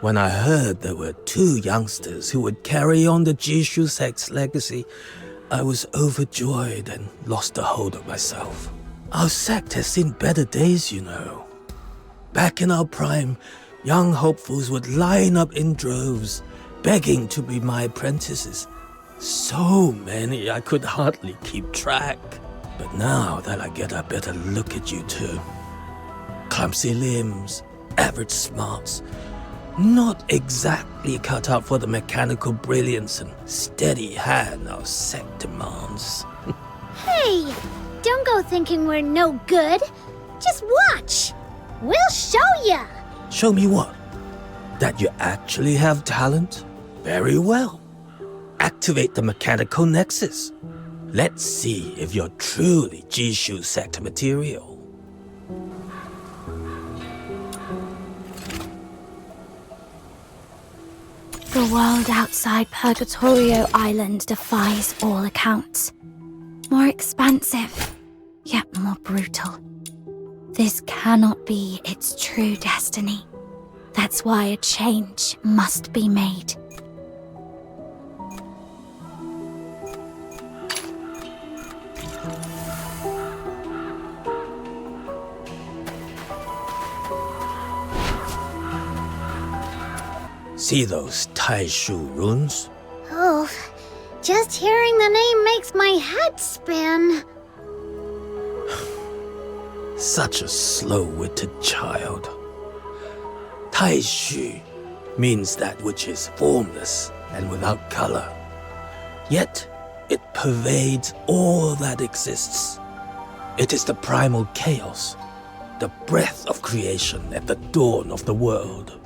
When I heard there were 2 youngsters who would carry on the Jishu sect's legacy, I was overjoyed and lost the hold of myself. Our sect has seen better days, you know. Back in our prime, young hopefuls would line up in droves, begging to be my apprentices. So many I could hardly keep track. But now that I get a better look at you two, clumsy limbs, average smarts, not exactly cut out for the mechanical brilliance and steady hand our sect demands. Hey, don't go thinking we're no good. Just watch. We'll show ya. Show me what? That you actually have talent? Very well. Activate the mechanical nexus. Let's see if you're truly Jishu sect material. The world outside Purgatorio Island defies all accounts. More expansive, yet more brutal. This cannot be its true destiny. That's why a change must be made. See those Taishu runes? Oh, just hearing the name makes my head spin. Such a slow-witted child. Taishu means that which is formless and without color. Yet, it pervades all that exists. It is the primal chaos, the breath of creation at the dawn of the world.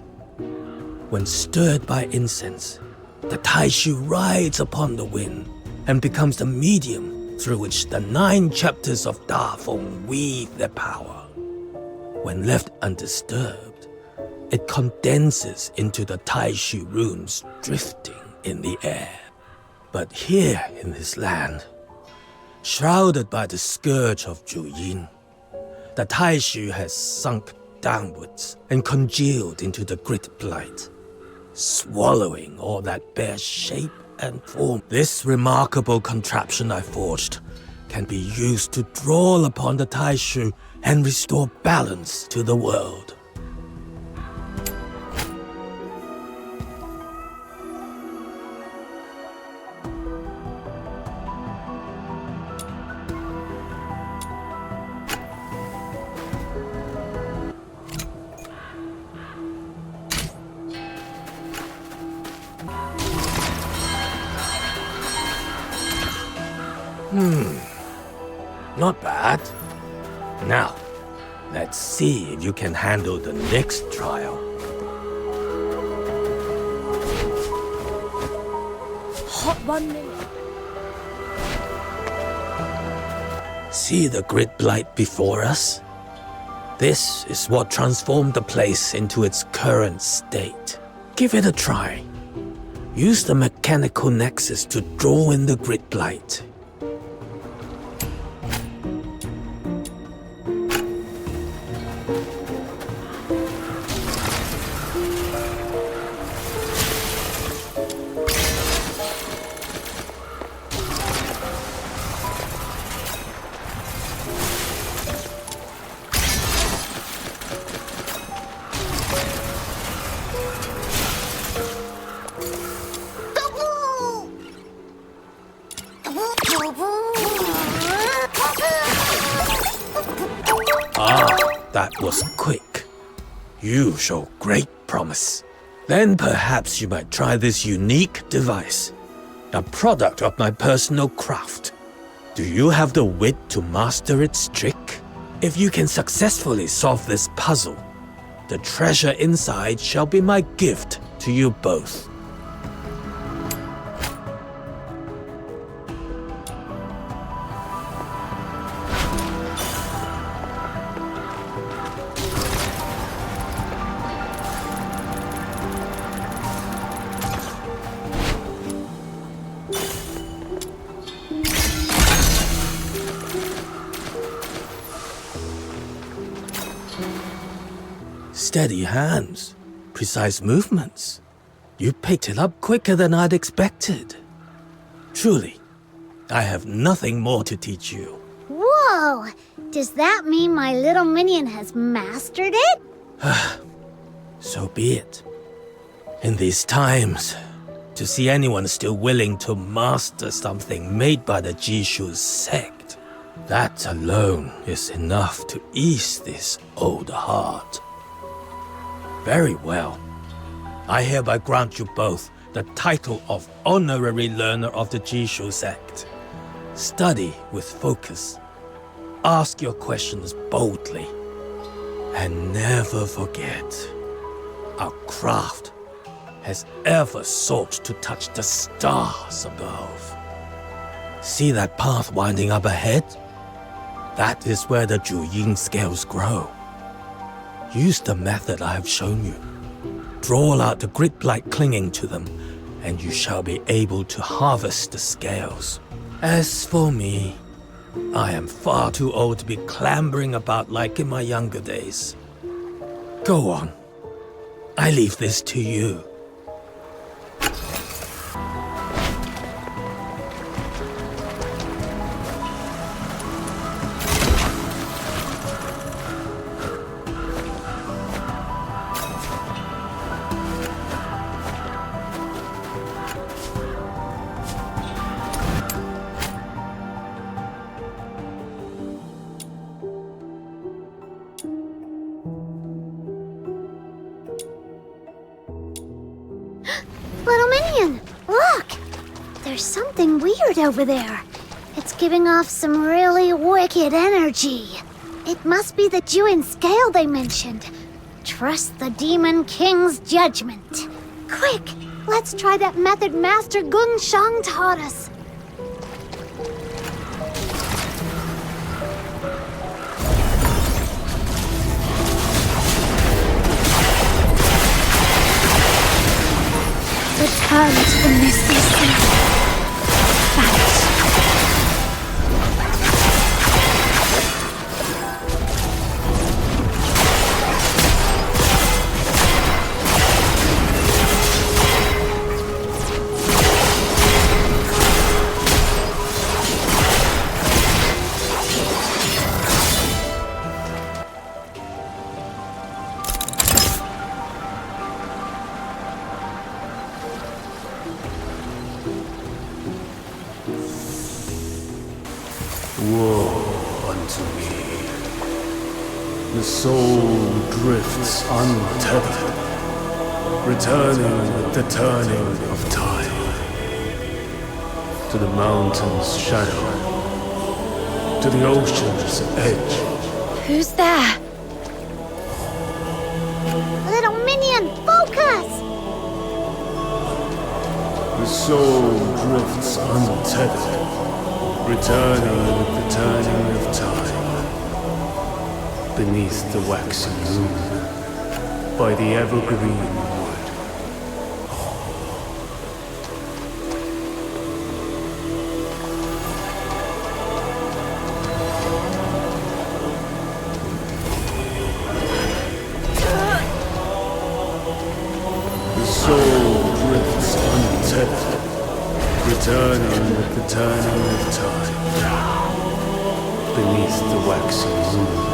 When stirred by incense, the Taishu rides upon the wind and becomes the medium through which the 9 chapters of Danfeng weave their power. When left undisturbed, it condenses into the Taishu runes drifting in the air. But here in this land, shrouded by the scourge of Zhuyin, the Taishu has sunk downwards and congealed into the grit blight, swallowing all that bears shape and form. This remarkable contraption I forged can be used to draw upon the Taishu and restore balance to the world. Not bad. Now, let's see if you can handle the next trial. Hot 1 minute. See the grid blight before us? This is what transformed the place into its current state. Give it a try. Use the mechanical nexus to draw in the grid blight. You show great promise. Then perhaps you might try this unique device, a product of my personal craft. Do you have the wit to master its trick? If you can successfully solve this puzzle, the treasure inside shall be my gift to you both. Steady hands, precise movements. You picked it up quicker than I'd expected. Truly, I have nothing more to teach you. Whoa! Does that mean my little minion has mastered it? So be it. In these times, to see anyone still willing to master something made by the Jishu sect, that alone is enough to ease this old heart. Very well. I hereby grant you both the title of Honorary Learner of the Jishu sect. Study with focus. Ask your questions boldly. And never forget, our craft has ever sought to touch the stars above. See that path winding up ahead? That is where the Zhuyin scales grow. Use the method I have shown you. Draw out the grit blight clinging to them, and you shall be able to harvest the scales. As for me, I am far too old to be clambering about like in my younger days. Go on. I leave this to you. Little minion, look! There's something weird over there. It's giving off some really wicked energy. It must be the Zhuyin scale they mentioned. Trust the Demon King's judgment. Quick, let's try that method Master Gung Shang taught us. Return to the misty sea. Vanish. Woe unto me. The soul drifts untethered, returning with the turning of time. To the mountain's shadow, to the ocean's edge. Who's there? Little minion, focus! The soul drifts untethered, returning with the turning of time. Beneath the waxing moon, by the evergreen wood. The soul drifts untethered, returning with the turning of time. Beneath the waxing moon,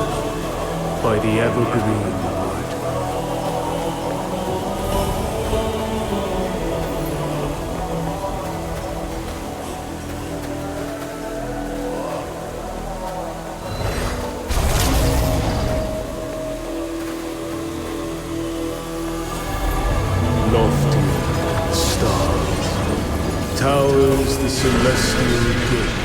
by the evergreen wood. lofty than the stars, towers the celestial gate.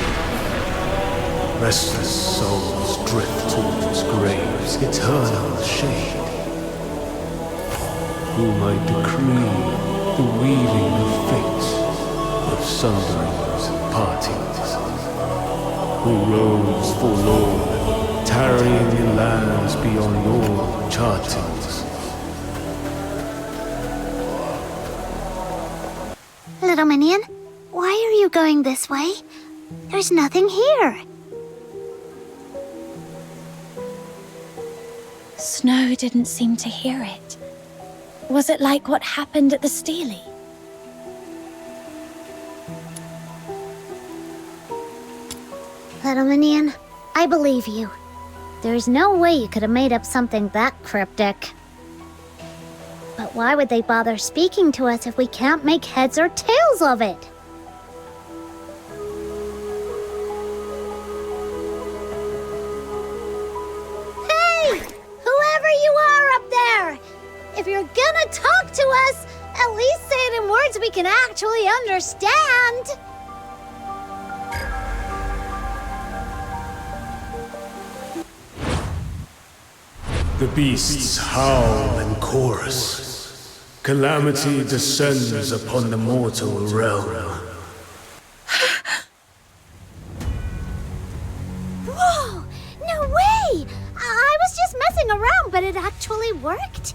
Restless souls drift towards graves' eternal shade. Who might decree the weaving of fates, of sunderings and partings? Who roams forlorn, tarrying in lands beyond all chartings? Little minion, why are you going this way? There's nothing here. Snow didn't seem to hear it. Was it like what happened at the Stele? Little minion, I believe you. There's no way you could have made up something that cryptic. But why would they bother speaking to us if we can't make heads or tails of it? Hey! Whoever you are up there! If you're gonna talk to us, at least say it in words we can actually understand! The beasts howl in chorus. Calamity descends upon the mortal realm. Whoa! No way! I was just messing around, but it actually worked.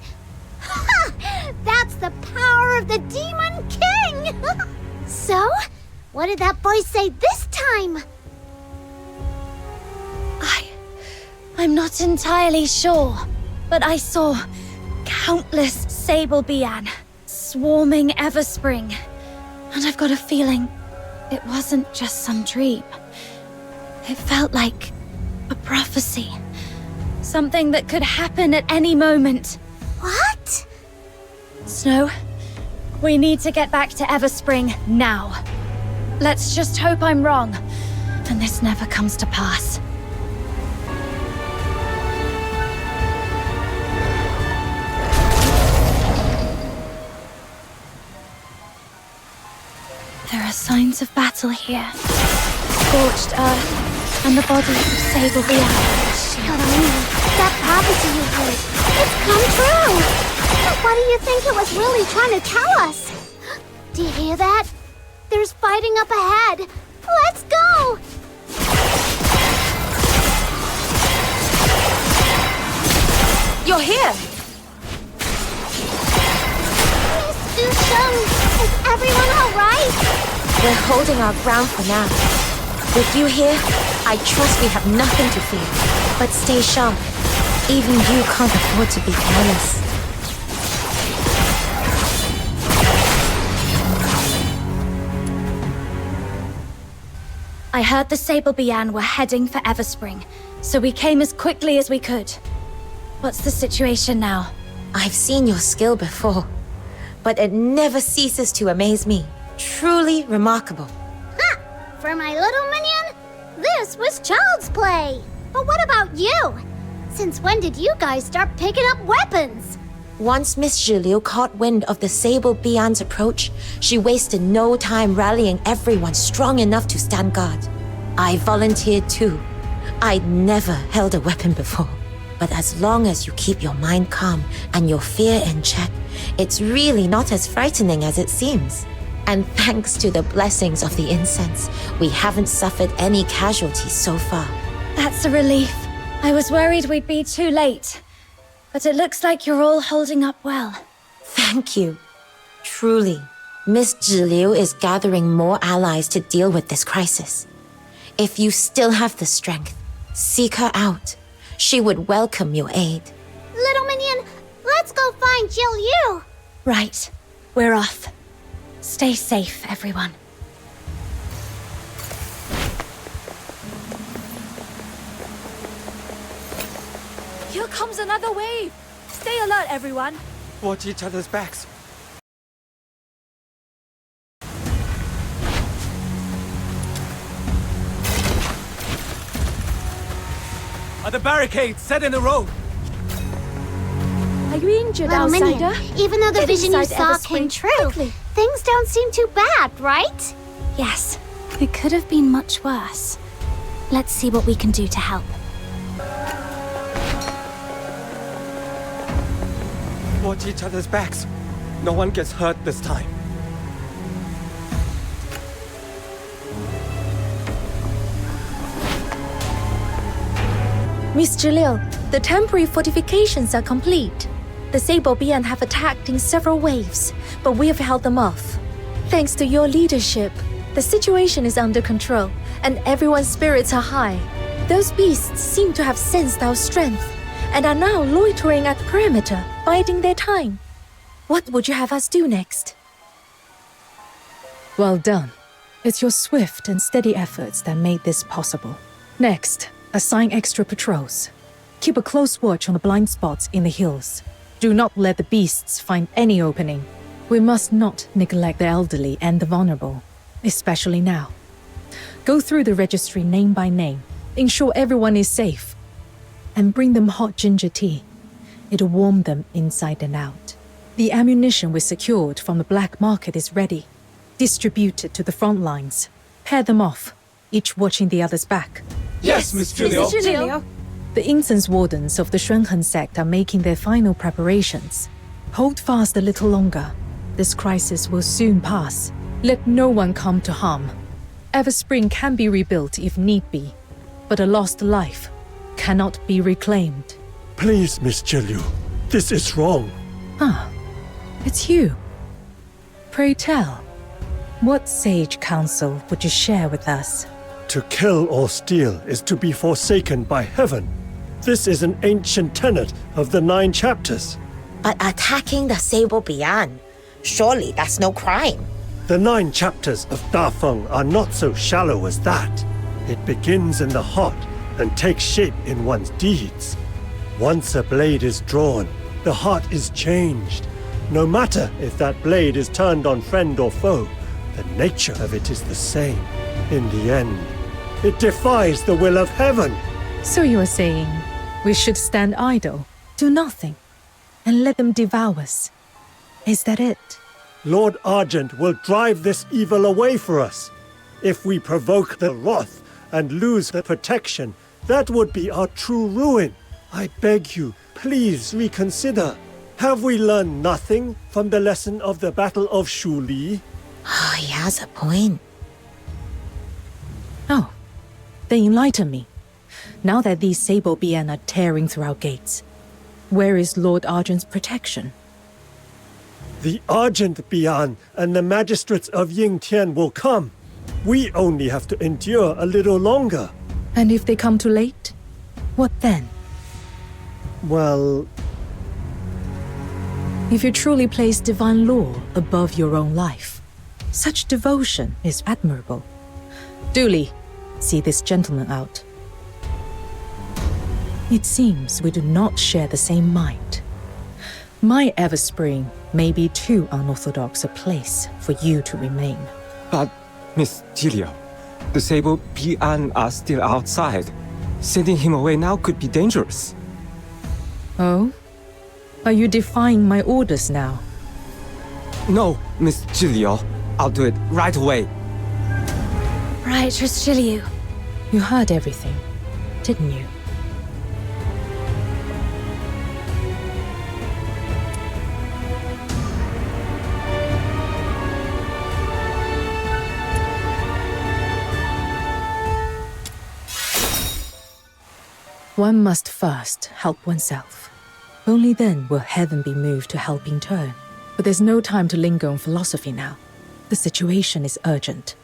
Ha! That's the power of the Demon King! So, what did that voice say this time? I'm not entirely sure, but I saw countless sable bian swarming Everspring, and I've got a feeling it wasn't just some dream. It felt like a prophecy, something that could happen at any moment. What? Snow, we need to get back to Everspring now. Let's just hope I'm wrong, and this never comes to pass. There are signs of battle here. Scorched earth and the bodies of sable bian. That prophecy you heard, it's come true! But what do you think it was really trying to tell us? Do you hear that? There's fighting up ahead. Let's go! You're here! Miss Usheng, is everyone alright? We're holding our ground for now. With you here, I trust we have nothing to fear. But stay sharp. Even you can't afford to be careless. I heard the sable bian were heading for Everspring, so we came as quickly as we could. What's the situation now? I've seen your skill before, but it never ceases to amaze me. Truly remarkable. Ha! For my little minion, this was child's play. But what about you? Since when did you guys start picking up weapons? Once Miss Zhilou caught wind of the sable bian's approach, she wasted no time rallying everyone strong enough to stand guard. I volunteered too. I'd never held a weapon before. But as long as you keep your mind calm and your fear in check, it's really not as frightening as it seems. And thanks to the blessings of the incense, we haven't suffered any casualties so far. That's a relief. I was worried we'd be too late. But it looks like you're all holding up well. Thank you. Truly, Miss Zhilou is gathering more allies to deal with this crisis. If you still have the strength, seek her out. She would welcome your aid. Little minion, let's go find Zhilou. Right. We're off. Stay safe, everyone. Here comes another wave! Stay alert, everyone! Watch each other's backs. Are the barricades set in a row? Are you injured, Little outsider? minion, even though the Get vision you inside saw Everspring came true, quickly. things don't seem too bad, right? Yes, it could have been much worse. Let's see what we can do to help. Watch each other's backs. No one gets hurt this time. Miss Zhilou, the temporary fortifications are complete. The Sable Beyond have attacked in several waves, but we have held them off. Thanks to your leadership, the situation is under control, and everyone's spirits are high. Those beasts seem to have sensed our strength, and are now loitering at the perimeter, biding their time. What would you have us do next? Well done. It's your swift and steady efforts that made this possible. Next, assign extra patrols. Keep a close watch on the blind spots in the hills. Do not let the beasts find any opening. We must not neglect the elderly and the vulnerable, especially now. Go through the registry name by name, ensure everyone is safe, and bring them hot ginger tea. It'll warm them inside and out. The ammunition we secured from the black market is ready. Distribute it to the front lines. Pair them off, each watching the other's back. Yes, Miss Zhilou. The incense wardens of the Shunhen sect are making their final preparations. Hold fast a little longer. This crisis will soon pass. Let no one come to harm. Everspring can be rebuilt if need be, but a lost life cannot be reclaimed. Please, Miss Zhilou, this is wrong. Ah, it's you. Pray tell, what sage counsel would you share with us? To kill or steal is to be forsaken by heaven. This is an ancient tenet of the Nine Chapters. But attacking the Sable Beyond, surely that's no crime. The Nine Chapters of Danfeng are not so shallow as that. It begins in the heart and takes shape in one's deeds. Once a blade is drawn, the heart is changed. No matter if that blade is turned on friend or foe, the nature of it is the same. In the end, it defies the will of heaven. So you are saying we should stand idle, do nothing, and let them devour us. Is that it? Lord Argent will drive this evil away for us. If we provoke the wrath and lose the protection, that would be our true ruin. I beg you, please reconsider. Have we learned nothing from the lesson of the Battle of Shuli? Oh, he has a point. Oh, then enlighten me. Now that these Sable Bien are tearing through our gates, where is Lord Argent's protection? The Argent Bian and the magistrates of Yingtian will come. We only have to endure a little longer. And if they come too late, what then? Well, if you truly place divine law above your own life, such devotion is admirable. Duly, see this gentleman out. It seems we do not share the same mind. My Everspring may be too unorthodox a place for you to remain. But, Miss Zhilou, the Sable Beyond are still outside. Sending him away now could be dangerous. Oh? Are you defying my orders now? No, Miss Zhilou. I'll do it right away. Right, Miss Zhilou. You heard everything, didn't you? One must first help oneself. Only then will heaven be moved to help in turn. But there's no time to linger on philosophy now. The situation is urgent.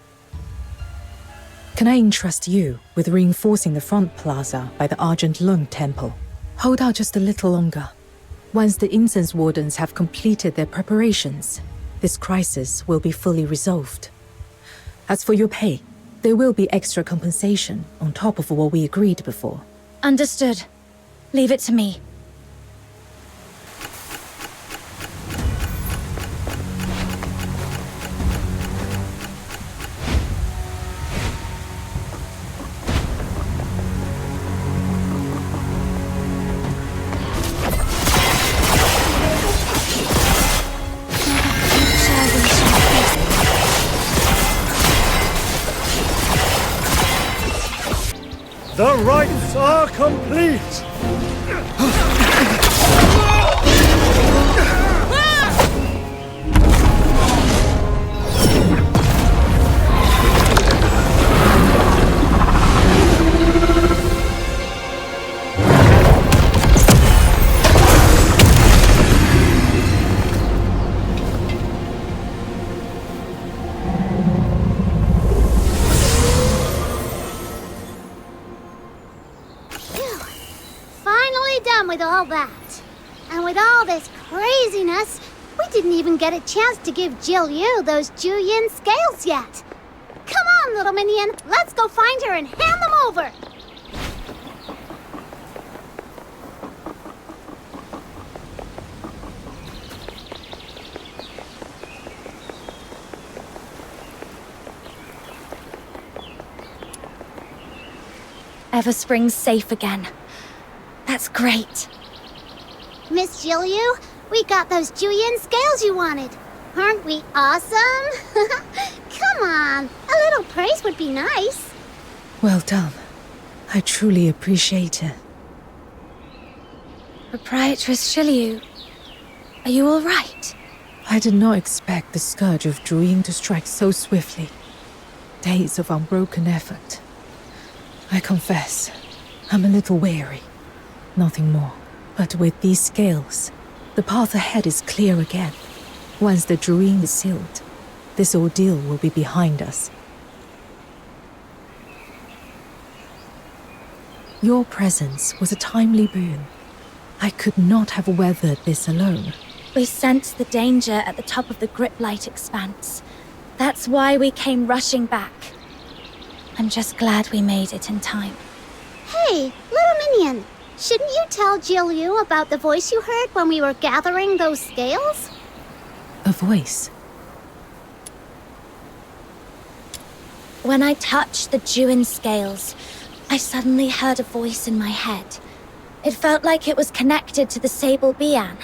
Can I entrust you with reinforcing the front plaza by the Argent Lung Temple? Hold out just a little longer. Once the incense wardens have completed their preparations, this crisis will be fully resolved. As for your pay, there will be extra compensation on top of what we agreed before. Understood. Leave it to me. The rites are complete! With all that, and with all this craziness, we didn't even get a chance to give Zhilou those Shuyin scales yet. Come on, little minion, let's go find her and hand them over. Everspring's safe again. That's great. Miss Zhilou, we got those Shuyin scales you wanted. Aren't we awesome? Come on, a little praise would be nice. Well done. I truly appreciate it. Proprietress Zhilou, are you all right? I did not expect the scourge of Zhuyin to strike so swiftly. Days of unbroken effort. I confess, I'm a little weary. Nothing more. But with these scales, the path ahead is clear again. Once the Zhuyin is sealed, this ordeal will be behind us. Your presence was a timely boon. I could not have weathered this alone. We sensed the danger at the top of the Griplight expanse. That's why we came rushing back. I'm just glad we made it in time. Hey, little minion. Shouldn't you tell Zhilou about the voice you heard when we were gathering those scales? A voice? When I touched the Shuyin scales, I suddenly heard a voice in my head. It felt like it was connected to the Sable Bian,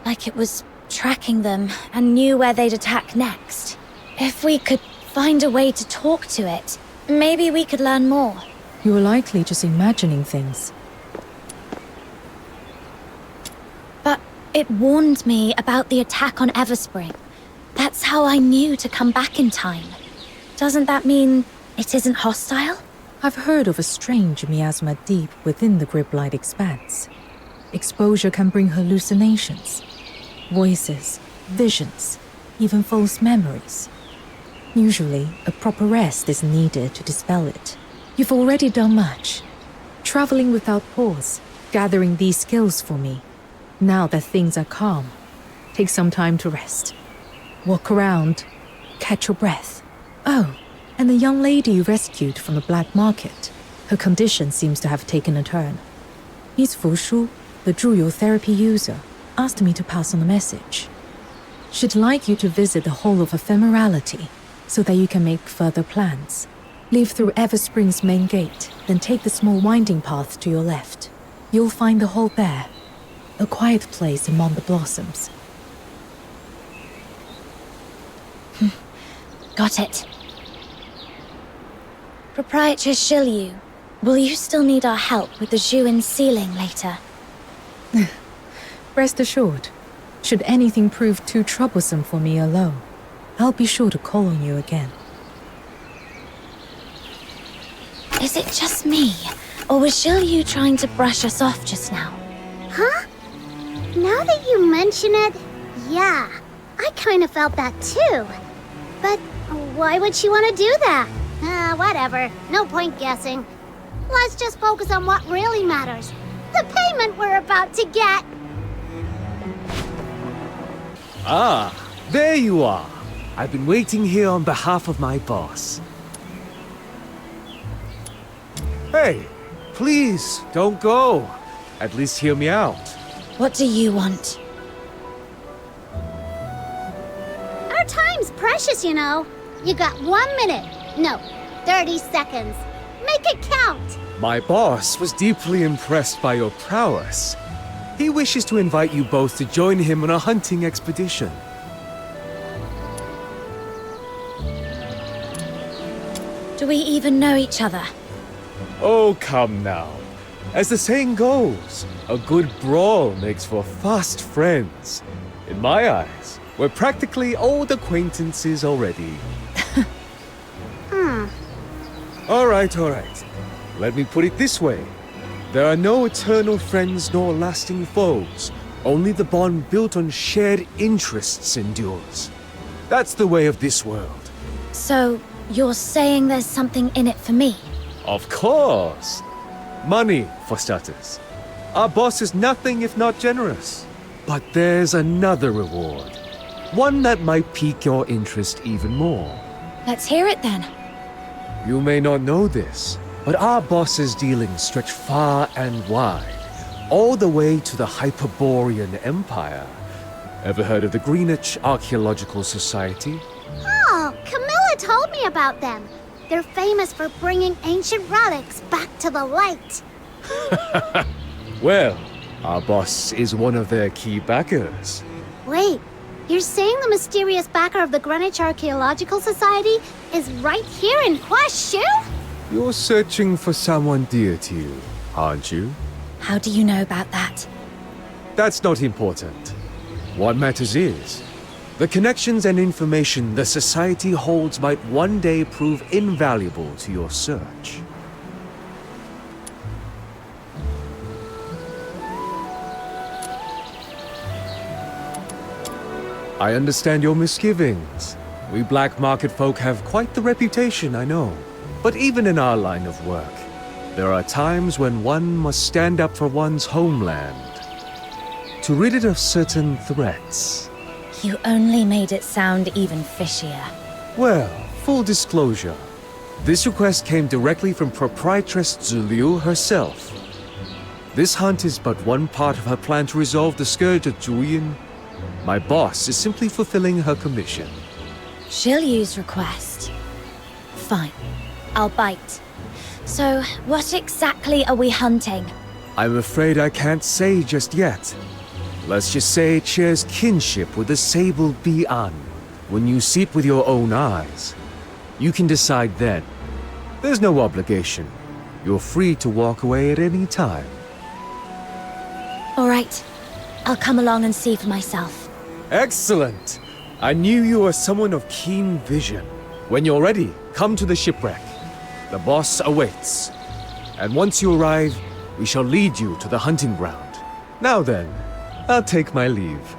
like it was tracking them and knew where they'd attack next. If we could find a way to talk to it, maybe we could learn more. You're likely just imagining things. But it warned me about the attack on Everspring. That's how I knew to come back in time. Doesn't that mean it isn't hostile? I've heard of a strange miasma deep within the Griplight expanse. Exposure can bring hallucinations, voices, visions, even false memories. Usually, a proper rest is needed to dispel it. You've already done much. Traveling without pause, gathering these skills for me. Now that things are calm, take some time to rest. Walk around, catch your breath. Oh, and the young lady you rescued from the black market. Her condition seems to have taken a turn. Miss Huaxu, the Zhuyou therapy user, asked me to pass on a message. She'd like you to visit the Hall of Ephemerality, so that you can make further plans. Leave through Everspring's main gate, then take the small winding path to your left. You'll find the hall there. A quiet place among the blossoms. Got it. Proprietress Zhilou, will you still need our help with the Shuyin sealing later? Rest assured, should anything prove too troublesome for me alone, I'll be sure to call on you again. Is it just me, or was Zhilou trying to brush us off just now? Huh? Now that you mention it, yeah, I kind of felt that too. But why would she want to do that? Whatever. No point guessing. Let's just focus on what really matters. The payment we're about to get. Ah, there you are. I've been waiting here on behalf of my boss. Hey, please, don't go. At least hear me out. What do you want? Our time's precious, you know. You got 1 minute. No, 30 seconds. Make it count. My boss was deeply impressed by your prowess. He wishes to invite you both to join him on a hunting expedition. Do we even know each other? Oh, come now. As the saying goes, a good brawl makes for fast friends. In my eyes, we're practically old acquaintances already. All right. Let me put it this way. There are no eternal friends nor lasting foes. Only the bond built on shared interests endures. That's the way of this world. So, you're saying there's something in it for me? Of course. Money, for starters. Our boss is nothing if not generous. But there's another reward. One that might pique your interest even more. Let's hear it then. You may not know this, but our boss's dealings stretch far and wide, all the way to the Hyperborean Empire. Ever heard of the Greenwich Archaeological Society? Oh, Camilla told me about them. They're famous for bringing ancient relics back to the light. Well, our boss is one of their key backers. Wait, you're saying the mysterious backer of the Greenwich Archaeological Society is right here in Huaxu? You're searching for someone dear to you, aren't you? How do you know about that? That's not important. What matters is, the connections and information the Society holds might one day prove invaluable to your search. I understand your misgivings. We black market folk have quite the reputation, I know. But even in our line of work, there are times when one must stand up for one's homeland to rid it of certain threats. You only made it sound even fishier. Well, full disclosure, this request came directly from proprietress Zhilou herself. This hunt is but one part of her plan to resolve the scourge of Shuyin. My boss is simply fulfilling her commission. Zhilou's request. Fine. I'll bite. So, what exactly are we hunting? I'm afraid I can't say just yet. Let's just say it shares kinship with the sable Bi'an. When you see it with your own eyes, you can decide then. There's no obligation. You're free to walk away at any time. All right. I'll come along and see for myself. Excellent! I knew you were someone of keen vision. When you're ready, come to the shipwreck. The boss awaits. And once you arrive, we shall lead you to the hunting ground. Now then, I'll take my leave.